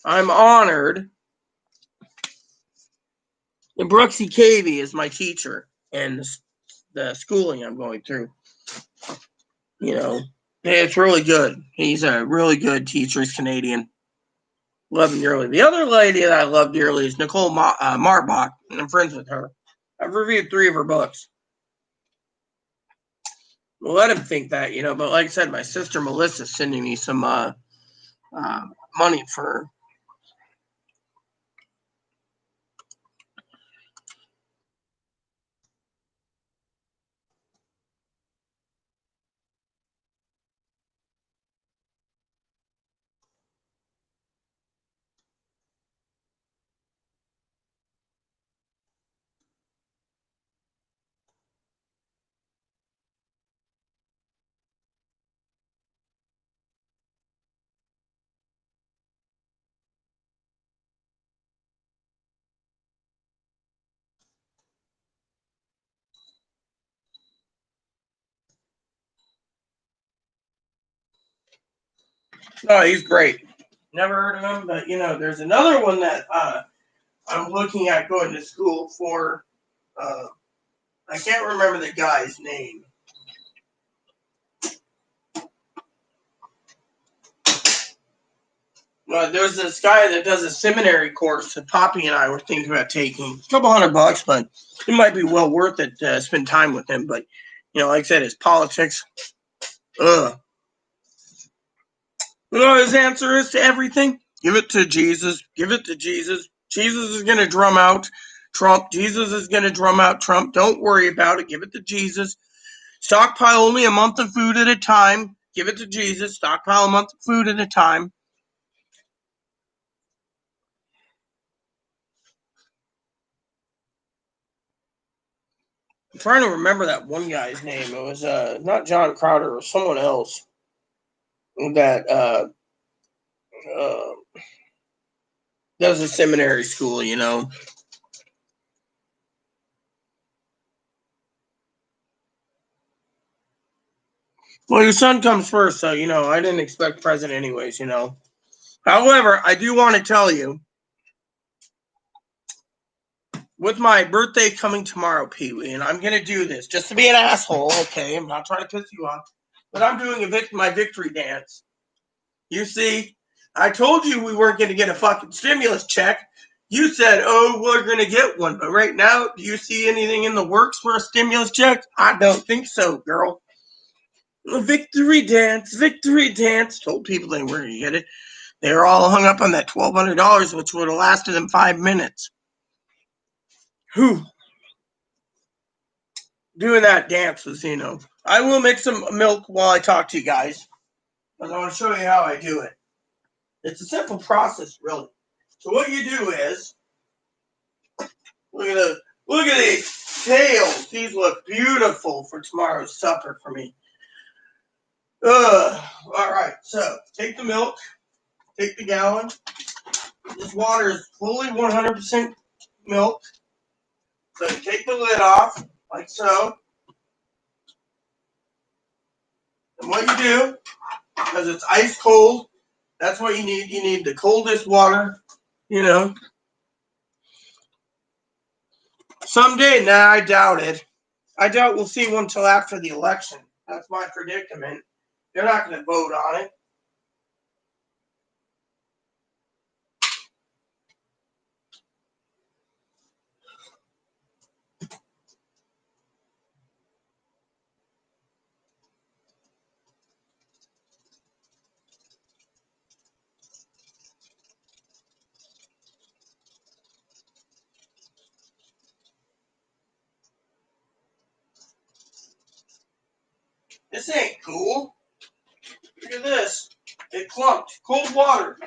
I'm honored that Bruxy Cavey is my teacher and the schooling I'm going through. You know, it's really good. He's a really good teacher. He's Canadian. Love him dearly. The other lady that I love dearly is Nicole Marbach, and I'm friends with her. I've reviewed 3 of her books. We'll let him think that, but like I said, my sister Melissa's sending me some money for. No, he's great. Never heard of him, but there's another one that I'm looking at going to school for. I can't remember the guy's name. There's this guy that does a seminary course that Poppy and I were thinking about taking. A couple $100, but it might be well worth it to spend time with him. But, like I said, his politics. Ugh. His answer is to everything? Give it to Jesus. Give it to Jesus. Jesus is going to drum out Trump. Jesus is going to drum out Trump. Don't worry about it. Give it to Jesus. Stockpile only a month of food at a time. Give it to Jesus. Stockpile a month of food at a time. I'm trying to remember that one guy's name. It was not John Crowder. It was someone else that does a seminary school, Well, your son comes first, so, I didn't expect president anyways, However, I do want to tell you, with my birthday coming tomorrow, Pee-wee, and I'm going to do this just to be an asshole, okay? I'm not trying to piss you off, but I'm doing my victory dance. You see, I told you we weren't going to get a fucking stimulus check. You said, oh, we're going to get one, but right now, do you see anything in the works for a stimulus check? I don't think so, girl. Victory dance, told people they weren't going to get it. They were all hung up on that $1,200, which would have lasted them 5 minutes. Whew. Doing that dance was, I will make some milk while I talk to you guys. But I want to show you how I do it. It's a simple process, really. So what you do is, look at these tails. These look beautiful for tomorrow's supper for me. All right, so take the milk, take the gallon. This water is fully 100% milk. So you take the lid off, like so. And what you do, because it's ice cold, that's what you need. You need the coldest water, Someday, nah, I doubt it. I doubt we'll see one till after the election. That's my predicament. They're not going to vote on it. This ain't cool. Look at this. It clumped. Cold water.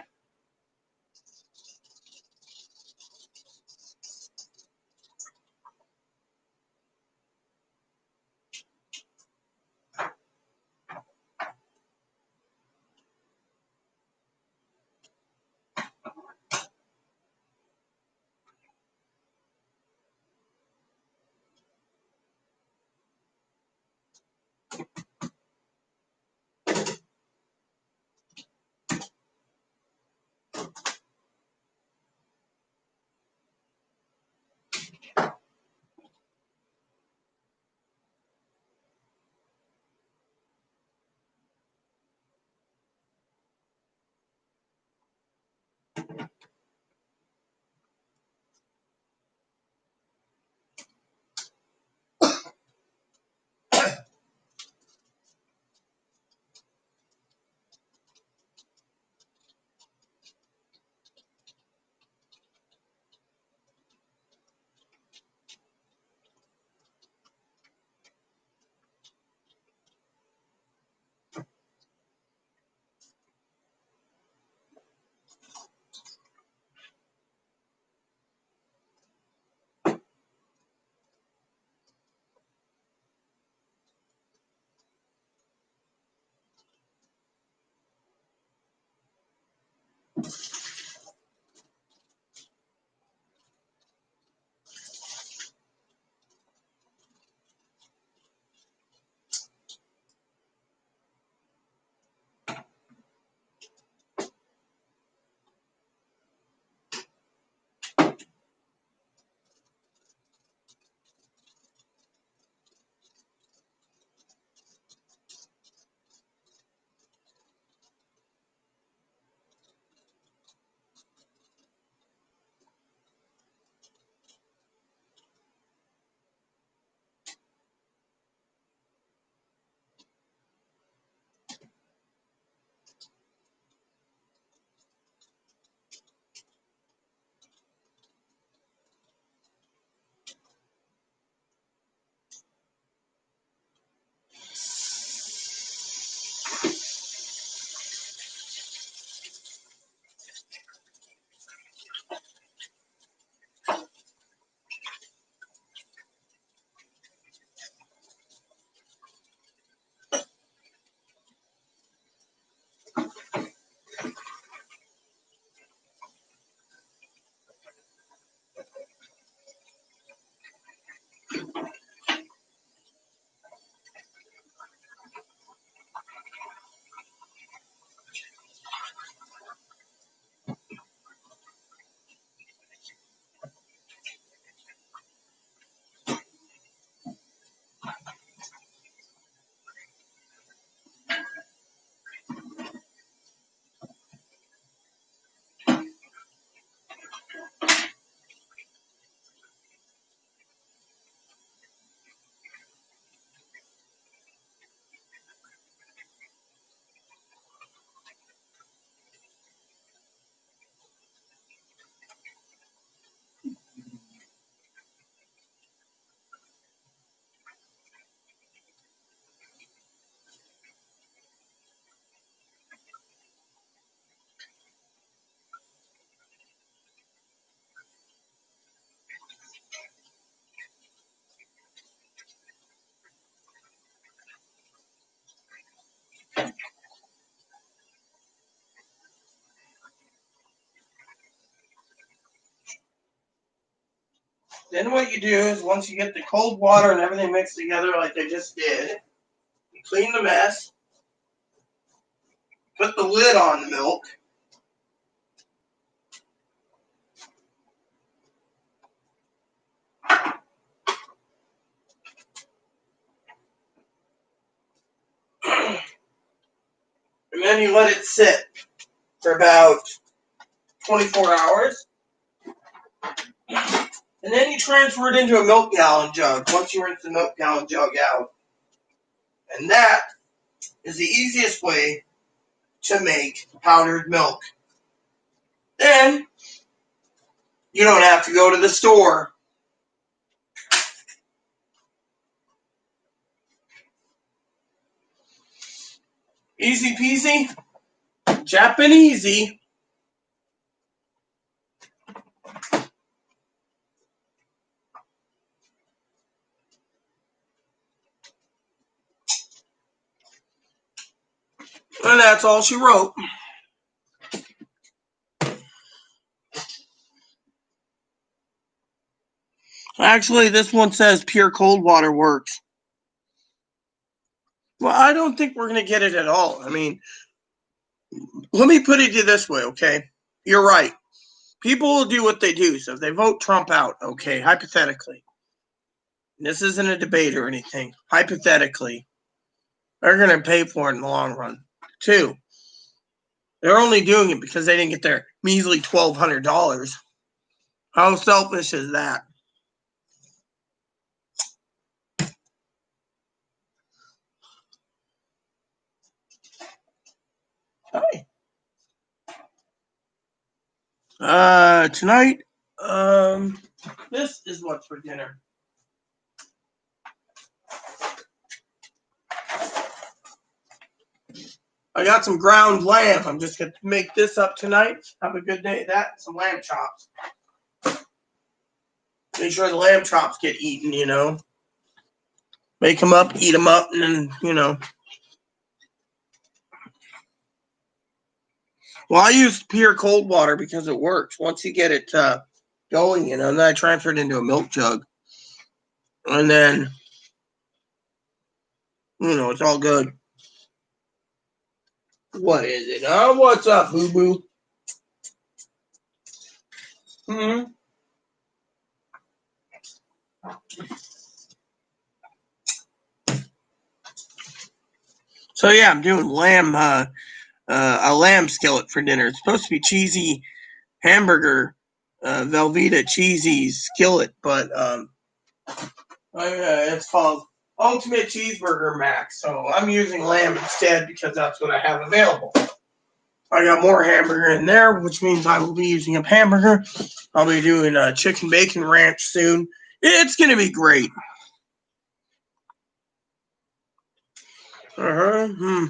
Then what you do is once you get the cold water and everything mixed together like I just did, you clean the mess, put the lid on the milk, and then you let it sit for about 24 hours. And then you transfer it into a milk gallon jug once you rinse the milk gallon jug out. And that is the easiest way to make powdered milk. Then you don't have to go to the store. Easy peasy, Japanesey. And that's all she wrote. Actually, this one says pure cold water works. Well, I don't think we're going to get it at all. I mean, let me put it to you this way, okay? You're right. People will do what they do. So if they vote Trump out, okay, hypothetically, this isn't a debate or anything. Hypothetically, they're going to pay for it in the long run. 2, they're only doing it because they didn't get their measly $1,200. How selfish is that? Hi. Tonight, this is what's for dinner. I got some ground lamb. I'm just going to make this up tonight. Have a good day. That, some lamb chops. Make sure the lamb chops get eaten, you know. Make them up, eat them up, and then, you know. Well, I use pure cold water because it works. Once you get it going, and then I transfer it into a milk jug. And then, it's all good. What is it? What's up, boo boo? Mm-hmm. So yeah, I'm doing a lamb skillet for dinner. It's supposed to be cheesy hamburger, Velveeta cheesy skillet, but it's called Ultimate Cheeseburger Max. So I'm using lamb instead because that's what I have available. I got more hamburger in there, which means I will be using up hamburger. I'll be doing a chicken bacon ranch soon. It's gonna be great. Hmm.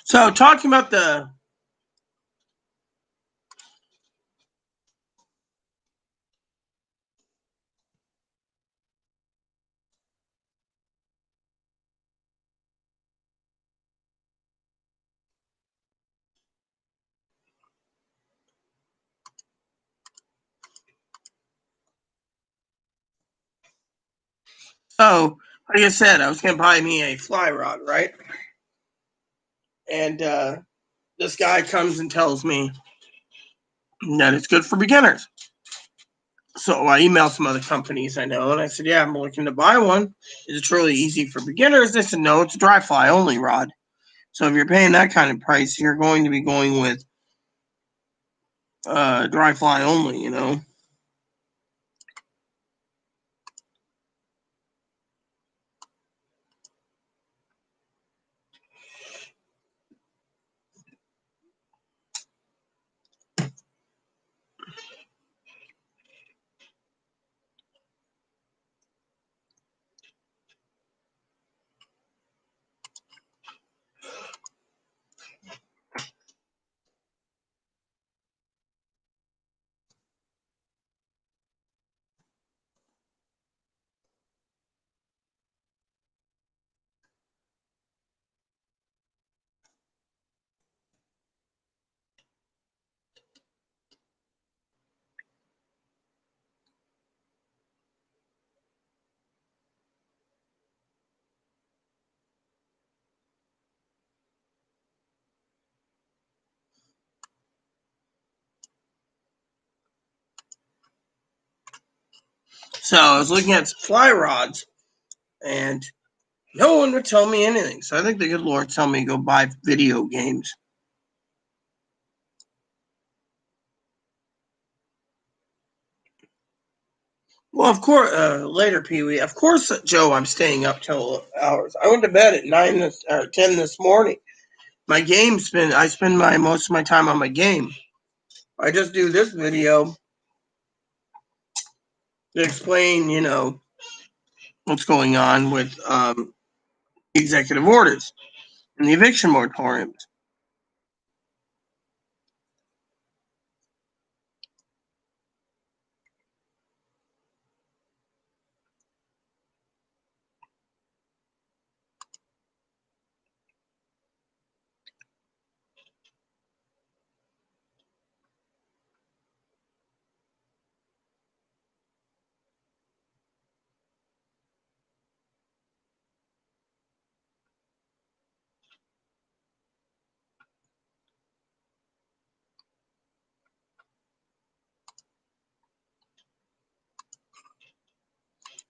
So talking about the like I said, I was gonna buy me a fly rod, right? And this guy comes and tells me that it's good for beginners. So I emailed some other companies I know, and I said, "Yeah, I'm looking to buy one. Is it truly easy for beginners?" They said, "No, it's a dry fly only rod. So if you're paying that kind of price, you're going to be going with dry fly only." So I was looking at some fly rods, and no one would tell me anything. So I think the good Lord told me to go buy video games. Well, of course, later, Pee Wee. Of course, Joe, I'm staying up till hours. I went to bed at 10 this morning. My game I spend most of my time on my game. I just do this video to explain, what's going on with executive orders and the eviction moratoriums.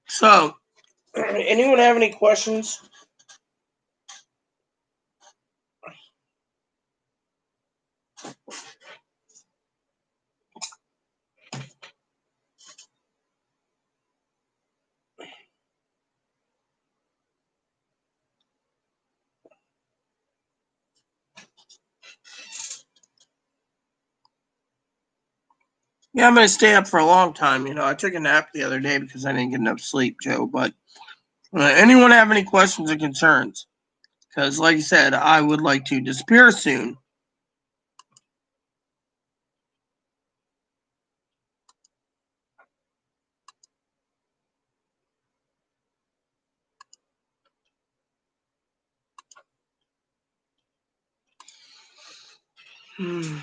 So, anyone have any questions? Yeah, I'm going to stay up for a long time. I took a nap the other day because I didn't get enough sleep, Joe. But anyone have any questions or concerns? Because, like I said, I would like to disappear soon. Hmm.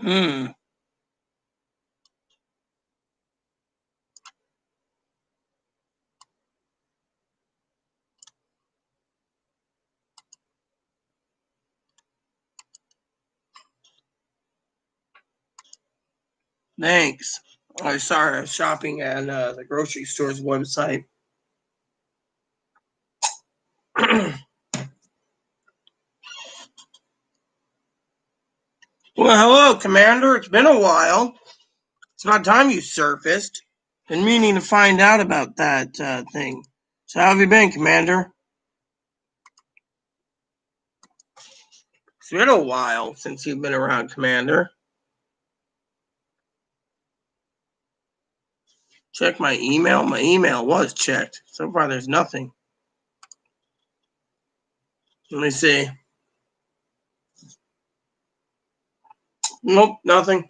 Hmm. Thanks. I sorry, I was shopping at the grocery store's website. Well, hello, Commander. It's been a while. It's about time you surfaced. Been meaning to find out about that thing. So how have you been, Commander? It's been a while since you've been around, Commander. Check my email. My email was checked. So far, there's nothing. Let me see. Nope, nothing.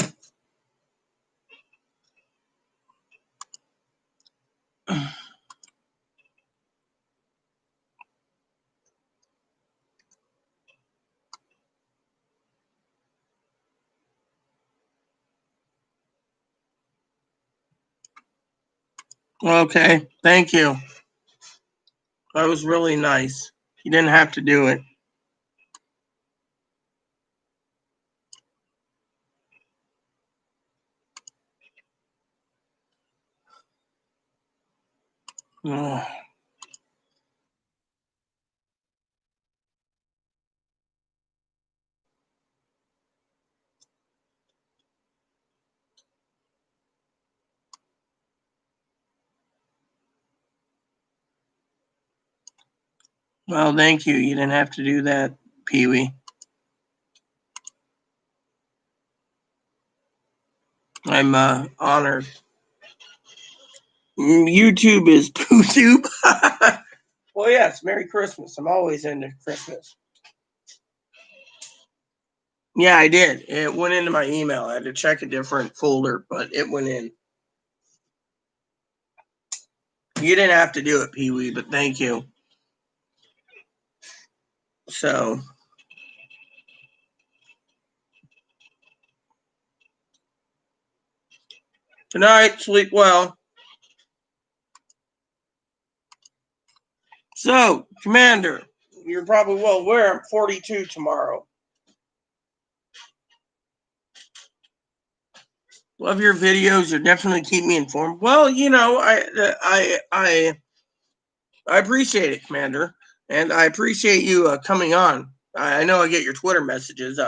Okay, thank you. That was really nice. You didn't have to do it. Oh, well, thank you. You didn't have to do that, Pee Wee. I'm honored. YouTube is PooTube. Well, yes, Merry Christmas. I'm always into Christmas. Yeah, I did. It went into my email. I had to check a different folder, but it went in. You didn't have to do it, Pee Wee, but thank you. So, good night, sleep well. So, Commander, you're probably well aware I'm 42 tomorrow. Love your videos. You definitely keep me informed. Well, you know, I appreciate it, Commander, and I appreciate you coming on. I know I get your Twitter messages.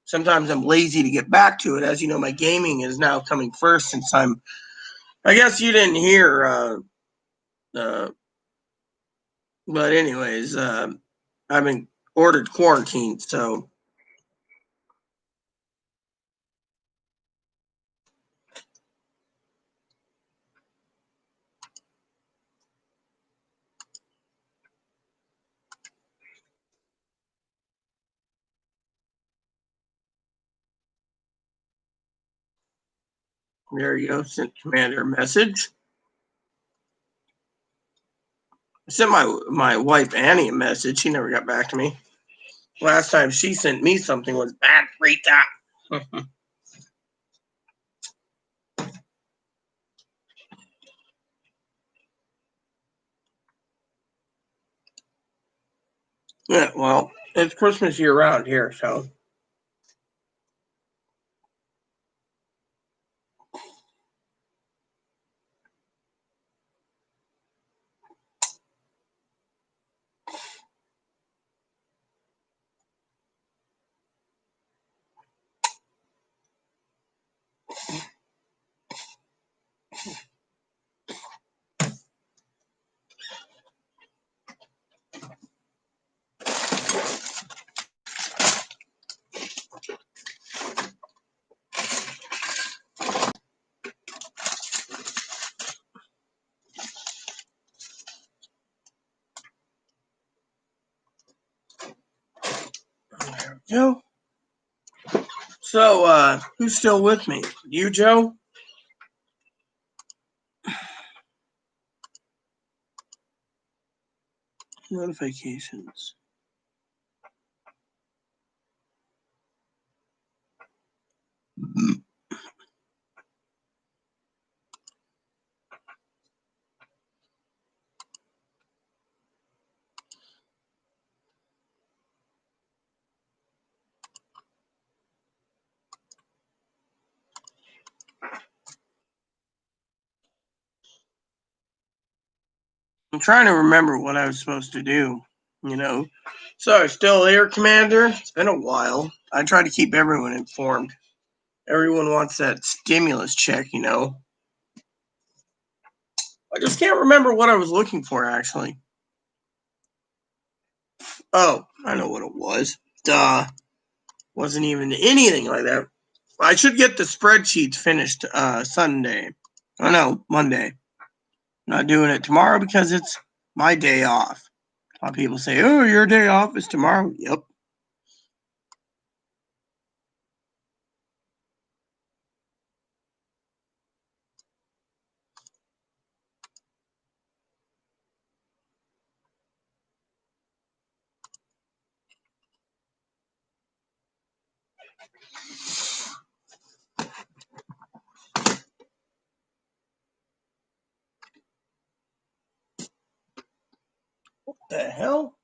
Sometimes I'm lazy to get back to it. As you know, my gaming is now coming first since I'm. I guess you didn't hear. But anyways, I've been ordered quarantined, so. There you go. Sent Commander a message. I sent my wife Annie a message. She never got back to me. Last time she sent me something was bad Rita. Yeah, well, it's Christmas year round here, so. There we go. So, who's still with me? You, Joe? Notifications. I'm trying to remember what I was supposed to do, you know. So, still there, Commander? It's been a while. I try to keep everyone informed. Everyone wants that stimulus check, you know. I just can't remember what I was looking for, actually. Oh, I know what it was. Duh. Wasn't even anything like that. I should get the spreadsheets finished Sunday. Oh, no, Monday. Not doing it tomorrow because it's my day off. A lot of people say, oh, your day off is tomorrow. Yep. What the hell?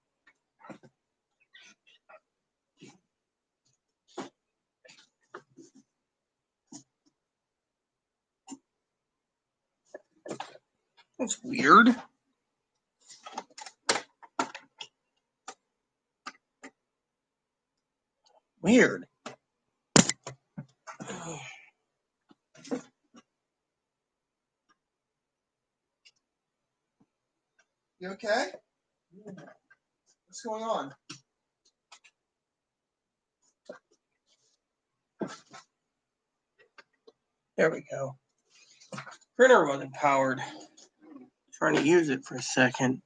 That's weird. Weird. You okay? What's going on? There we go. Printer wasn't powered. Trying to use it for a second.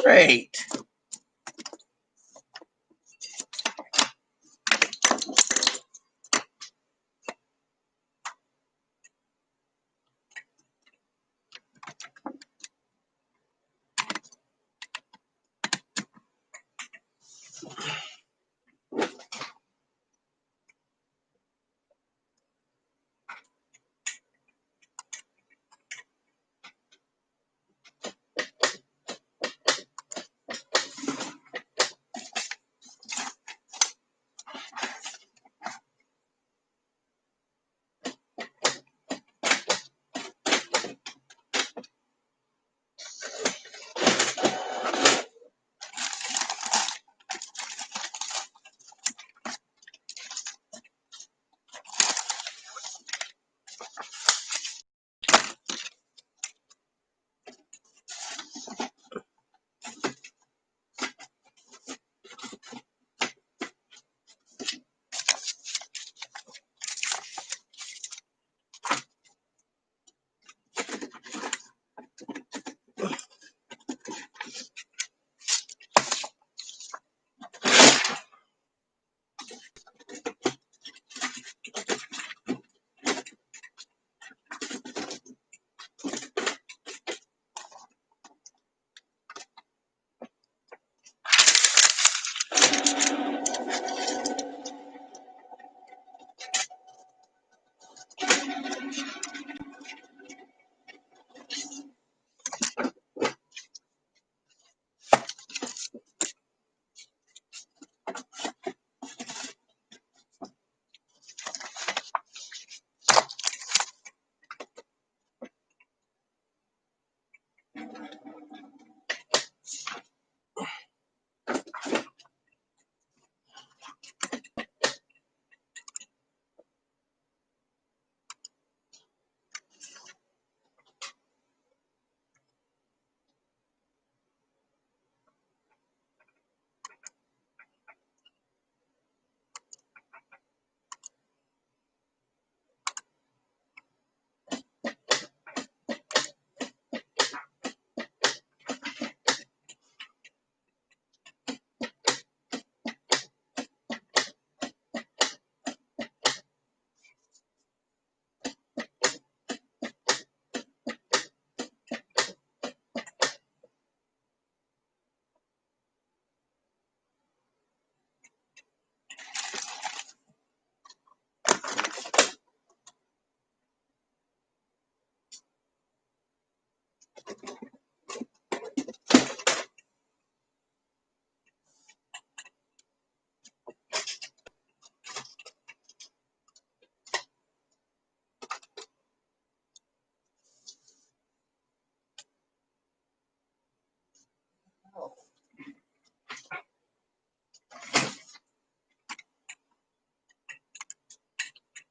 Great.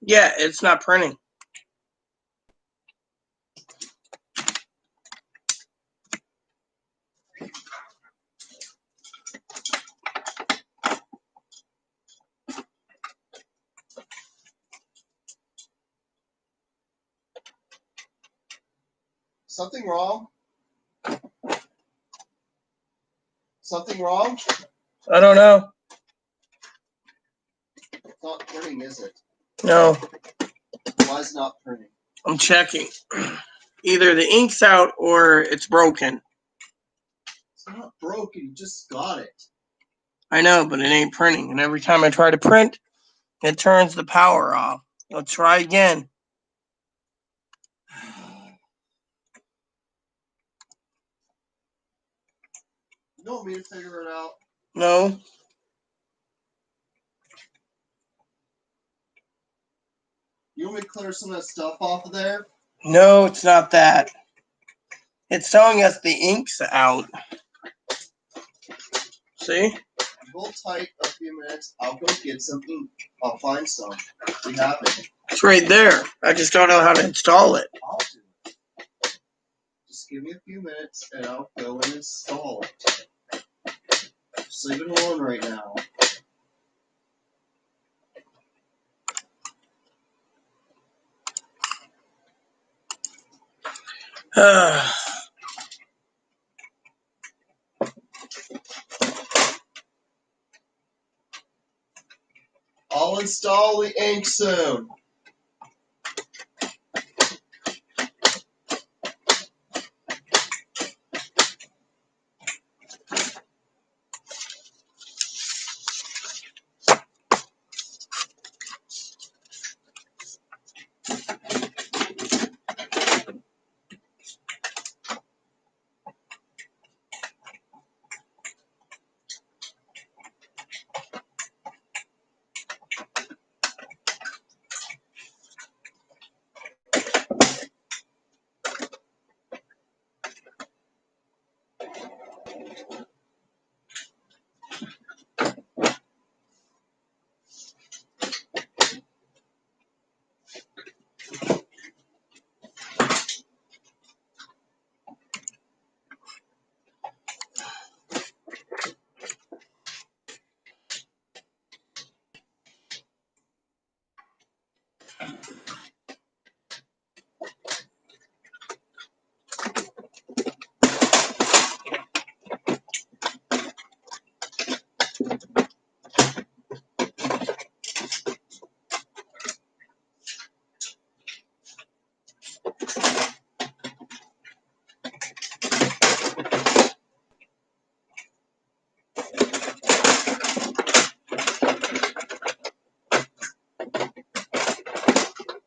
Yeah, it's not printing. Something wrong? Something wrong? I don't know. It's not printing, is it? No, Why is it not printing? I'm checking. Either the ink's out or it's broken. It's not broken. You just got it. I know, but it ain't printing. And every time I try to print, it turns the power off. Let's try again. You don't want me to figure it out? No. You want me to clear some of that stuff off of there? No, it's not that. It's telling us the ink's out. See? Hold tight a few minutes. I'll go get some ink. I'll find some. We have it. It's right there. I just don't know how to install it. I'll do it. Just give me a few minutes and I'll go and install it. Just leave it alone right now. install the ink soon.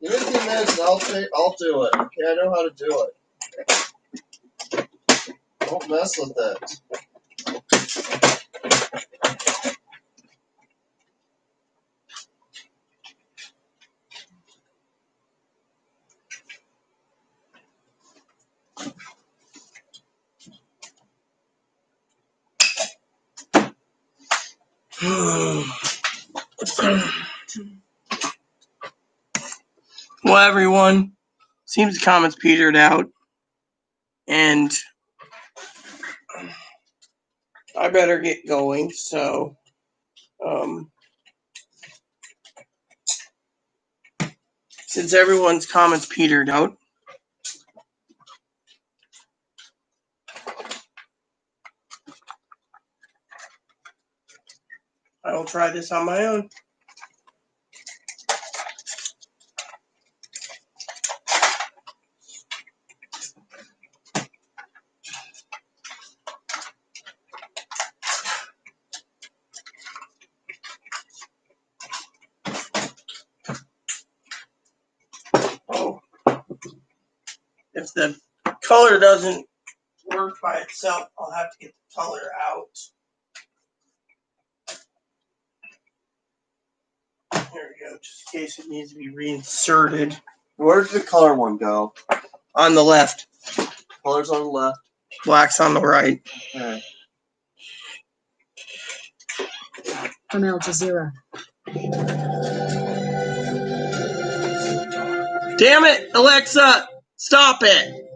Give me a few minutes and I'll do it. Okay, I know how to do it. Don't mess with it. Well, everyone, seems the comments petered out, and I better get going. So, since everyone's comments petered out, I will try this on my own. Oh, if the color doesn't work by itself, I'll have to get the color out. There we go, just in case it needs to be reinserted. Where did the color one go? On the left, Color's on the left. black's on the right. Okay. From Al Jazeera. Damn it, Alexa, stop it.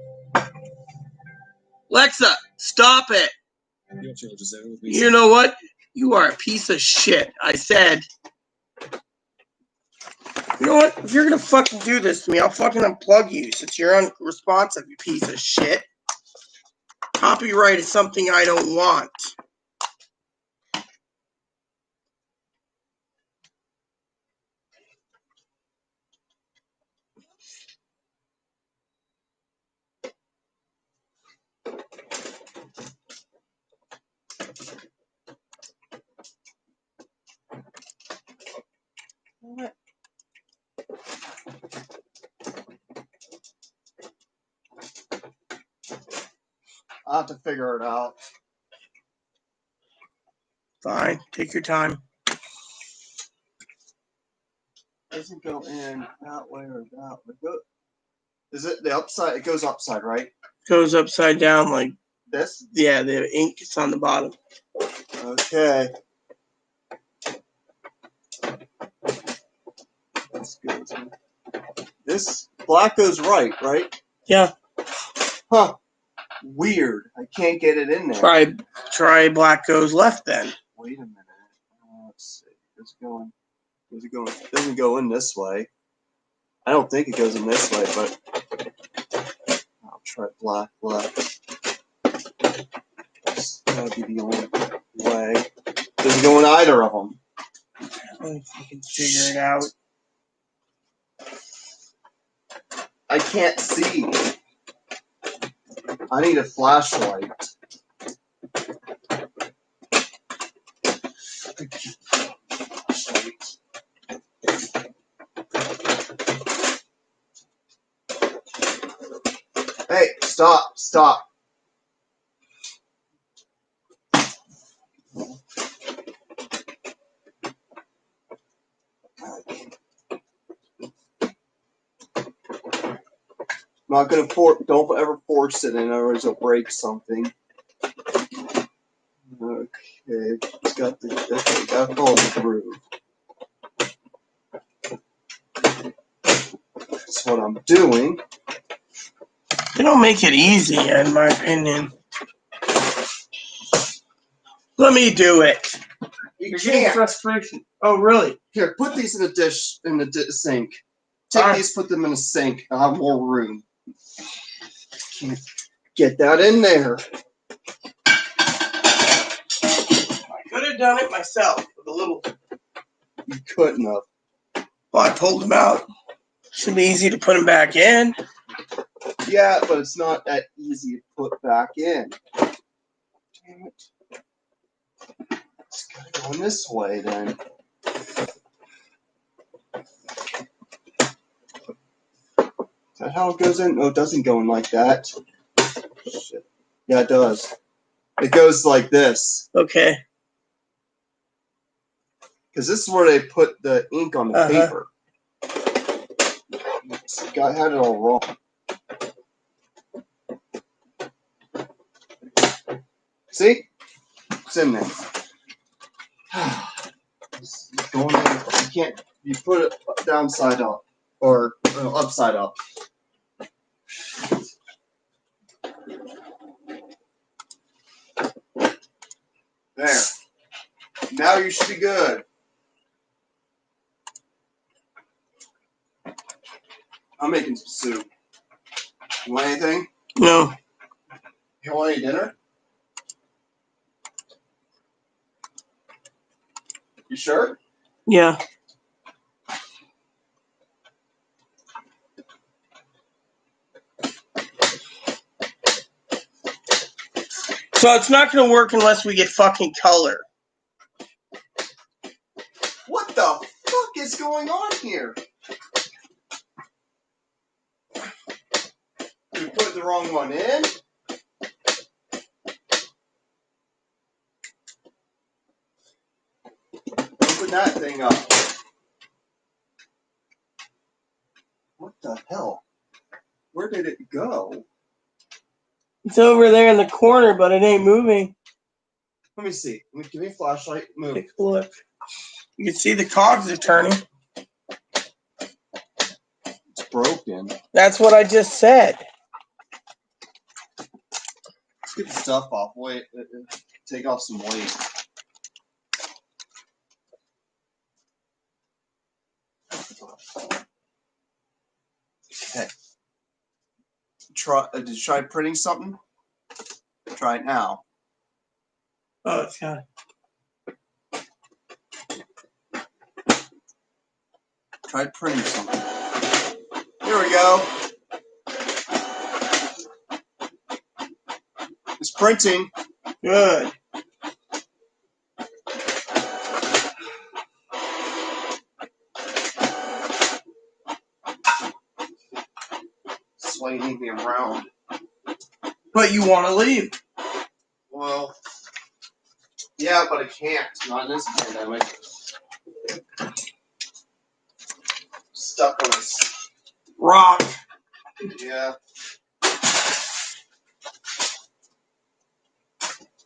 Alexa, stop it. You know what? You are a piece of shit. I said. You know what? If you're gonna fucking do this to me, I'll fucking unplug you since you're unresponsive, you piece of shit. Copyright is something I don't want. What? I'll have to figure it out. Fine, take your time. Doesn't go in that way or that way. Is it the upside? It goes upside, right? Goes upside down like this? Yeah, the ink is on the bottom. Okay. That's good. This black goes right? Yeah. Huh. Weird. I can't get it in there. Try black goes left then. Wait a minute. Let's see. It doesn't go in this way. I don't think it goes in this way, but I'll try black left. That would be the only way. Doesn't go in either of them. If you can figure it out. I can't see. I need a flashlight. Hey, stop, stop. I'm not gonna don't ever force it, in otherwise you'll break something. Okay, got to follow the groove. That's what I'm doing. They don't make it easy, in my opinion. Let me do it. You're getting frustration. Oh, really? Here, put these in a dish, sink. Take these, put them in a sink. I'll have more room. Can't get that in there. I could have done it myself with a little. You couldn't have. Well, I pulled them out. Should be easy to put them back in. Yeah, but it's not that easy to put back in. Damn it. It's gotta go in this way then. Is that how it goes in? No, it doesn't go in like that. Shit. Yeah, it does. It goes like this. Okay. Because this is where they put the ink on the paper. I had it all wrong. See? It's in there. It's going in. You can't. You put it downside up or upside up. There. Now you should be good. I'm making some soup. You want anything? No. You want any dinner? You sure? Yeah. So it's not going to work unless we get fucking color. What the fuck is going on here? You put the wrong one in? Open that thing up. What the hell? Where did it go? It's over there in the corner, but it ain't moving. Let me see. Give me a flashlight. Move. Take a look. You can see the cogs are turning. It's broken. That's what I just said. Let's get the stuff off. Wait. Take off some weight. Okay. Did you try printing something? Try it now. Oh, it's got it. Try printing something. Here we go. It's printing. Good. Swinging me around. But you want to leave. Well, yeah, but I can't. Not in this pandemic. Stuck on this Rock. Yeah.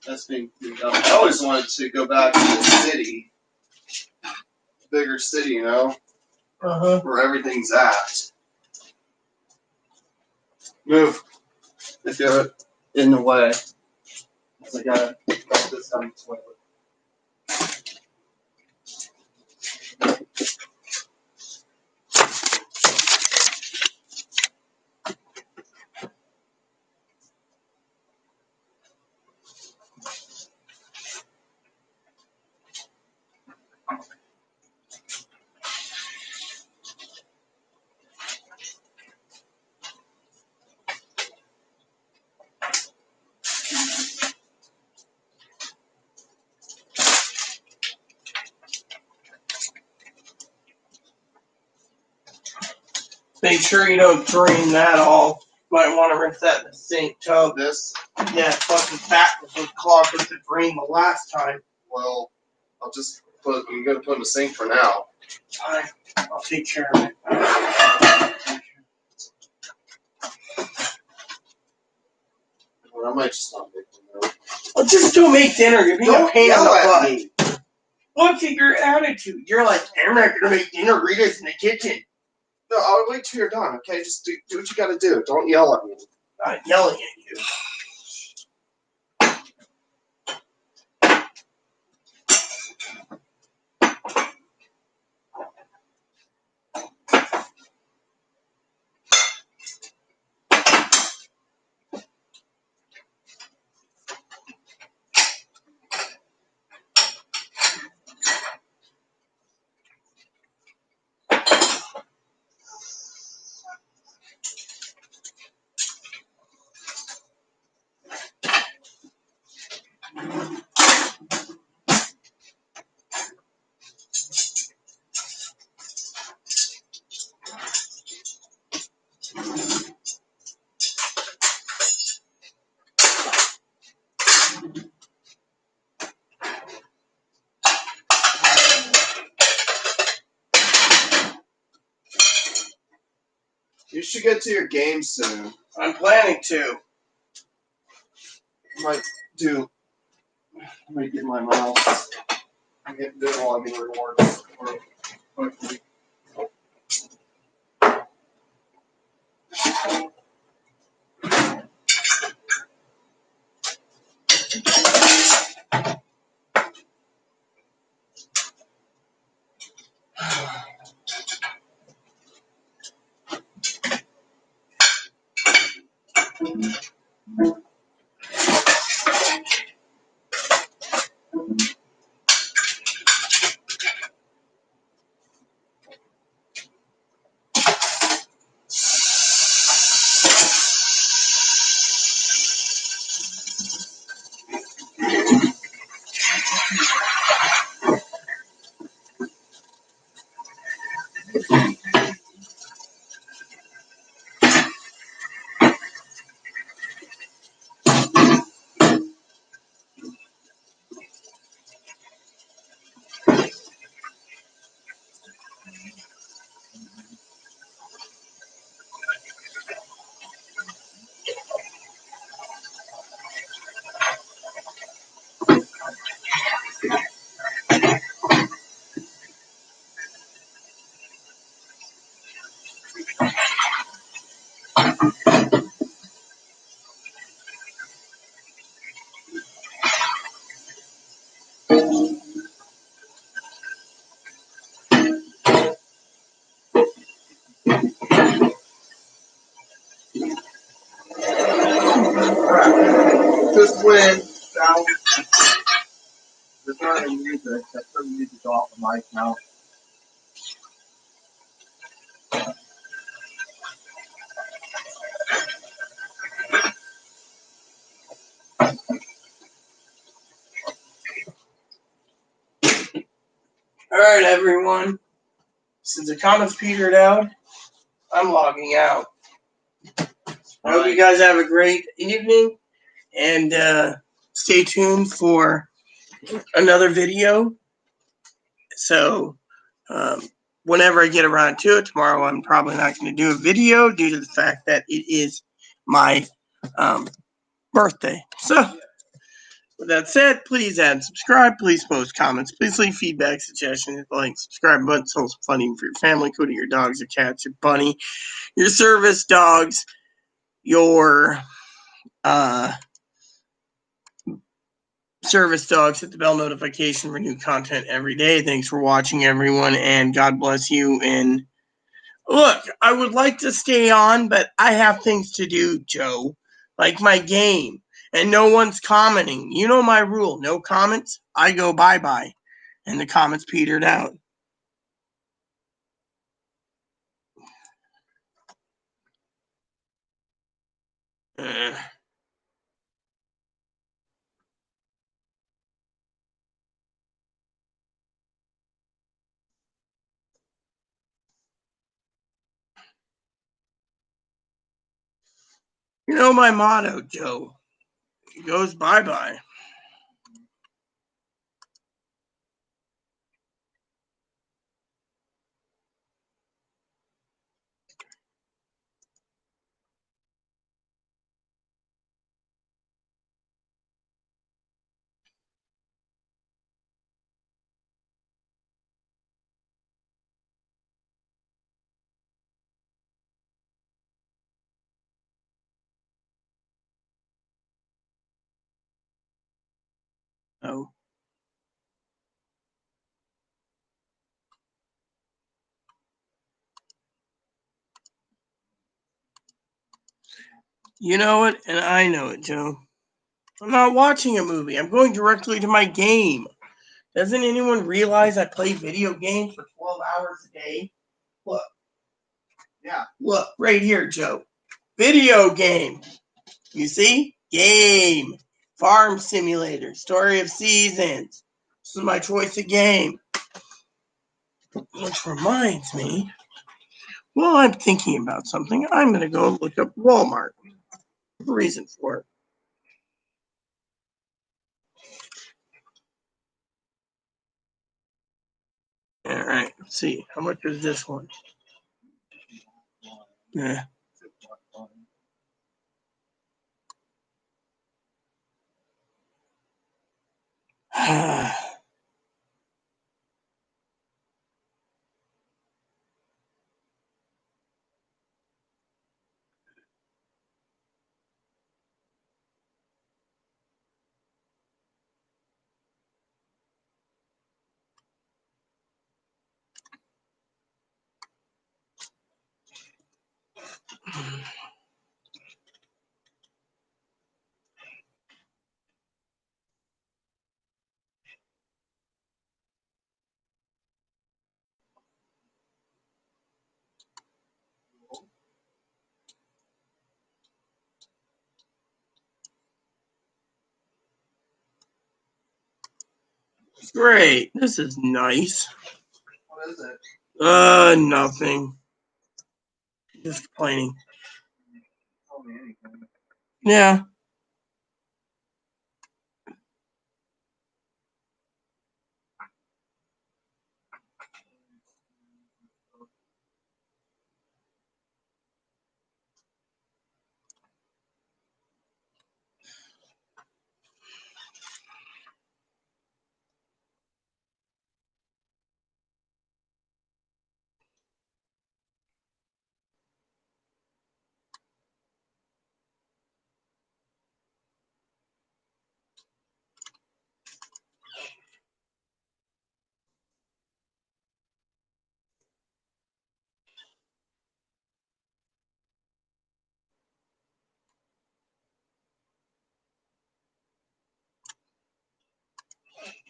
That's being I always wanted to go back to the city. Bigger city, you know? Uh-huh. Where everything's at. Move. If you're in the way. So I gotta put this down the toilet. Make sure you don't drain that all. Might want to rinse that in the sink tub. This? Yeah, fucking fat was clogged with the drain the last time. Well, I'll just put. I'm gonna put it in the sink for now. Fine. I'll take care of it. Well, I might just not make them. Well, just don't make dinner. You're being a pain in the at butt. me. Look at your attitude. You're like, I'm not gonna make dinner. Rita's in the kitchen. No, I'll wait till you're done. Okay, just do what you gotta do. Don't yell at me. I'm not yelling at you. You should get to your game soon. I'm planning to. I might do. I might get my mouse. I'm getting do it while I'm in rewards. Just win. Now, there's not any music except for music off the mic now. Alright, everyone. Since the comments petered out, I'm logging out. I hope you guys have a great evening, and stay tuned for another video. So, whenever I get around to it, tomorrow I'm probably not going to do a video due to the fact that it is my birthday. So, with that said, please add and subscribe. Please post comments. Please leave feedback, suggestions, hit the like, subscribe button. So it's plenty for your family, including your dogs, your cats, your bunny, your service dogs, your service dogs. Hit the bell notification for new content every day. Thanks for watching, everyone, and God bless you. And look, I would like to stay on, but I have things to do, Joe, like my game. And no one's commenting. You know my rule. No comments, I go bye-bye. And the comments petered out. You know my motto, Joe. It goes bye-bye. Oh. You know it, and I know it, Joe. I'm not watching a movie. I'm going directly to my game. Doesn't anyone realize I play video games for 12 hours a day? Look. Yeah. Look, right here, Joe. Video game. You see? Game. Farm Simulator. Story of Seasons. This is my choice of game. Which reminds me, while I'm thinking about something, I'm going to go look up Walmart. Reason for it. All right, let's see. How much is this one? Yeah. Great. This is nice. What is it? Nothing. Just complaining. Tell me anything. Yeah.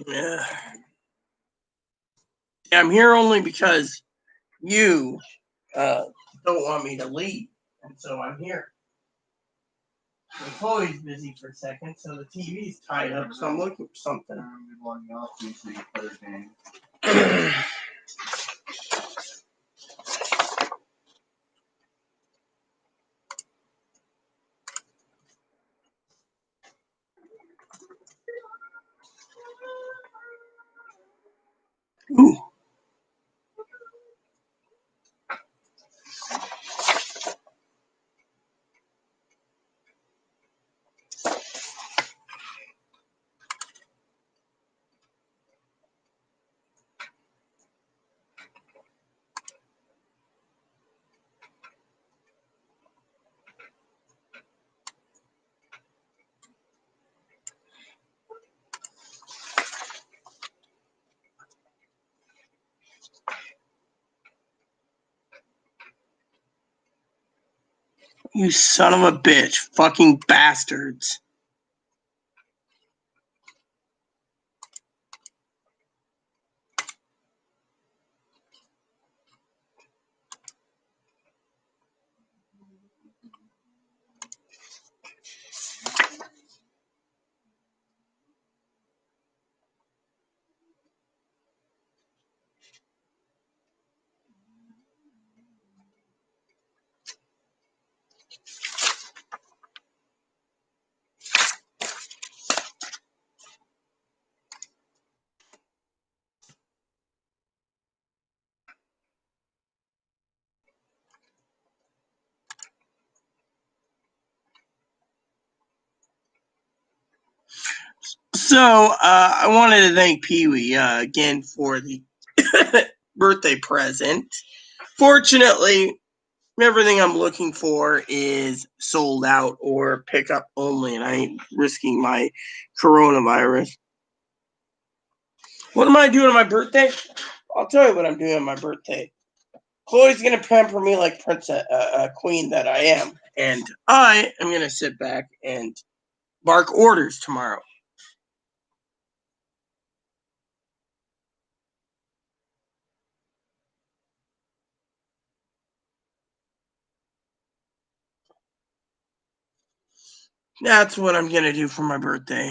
Yeah. I'm here only because you don't want me to leave. And so I'm here. The Chloe's busy for a second, so the TV's tied up, so I'm looking for something. Ooh. You son of a bitch. Fucking bastards. So I wanted to thank Pee Wee again for the birthday present. Fortunately, everything I'm looking for is sold out or pickup only, and I ain't risking my coronavirus. What am I doing on my birthday? I'll tell you what I'm doing on my birthday. Chloe's gonna pamper me like queen that I am, and I am gonna sit back and bark orders tomorrow. That's what I'm gonna do for my birthday.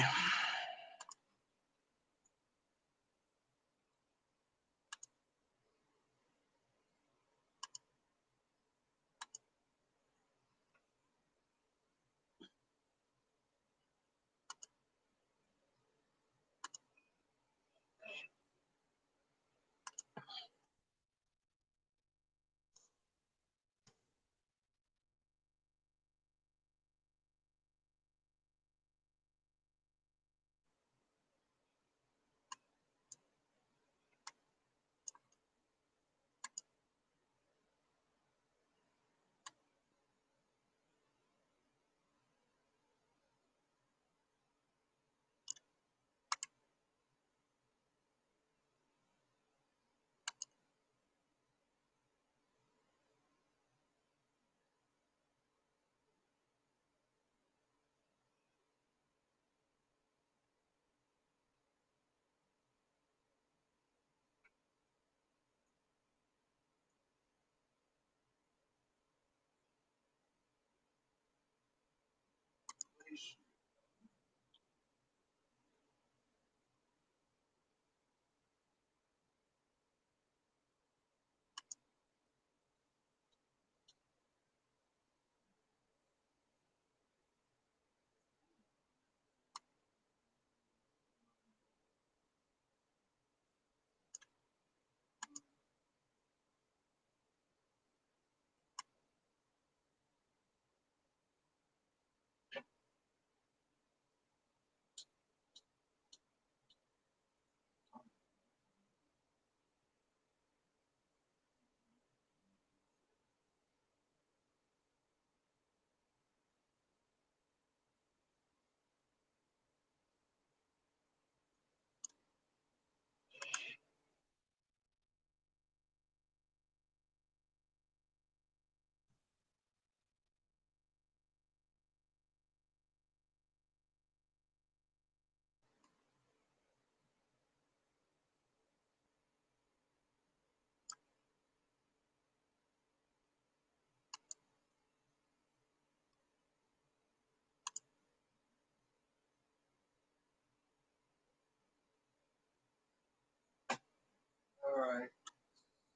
All right.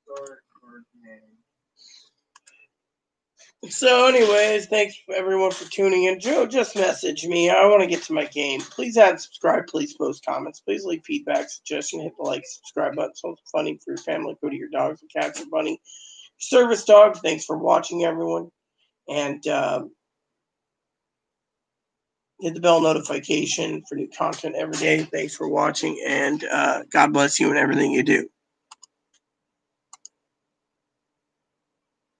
Start our game. So, anyways, thanks everyone for tuning in. Joe just messaged me. I want to get to my game. Please add, subscribe. Please post comments. Please leave feedback, suggestion. Hit the like, subscribe button. Something funny for your family. Go to your dogs, or cats, or bunny. Service dog. Thanks for watching, everyone. And hit the bell notification for new content every day. Thanks for watching, and God bless you in everything you do.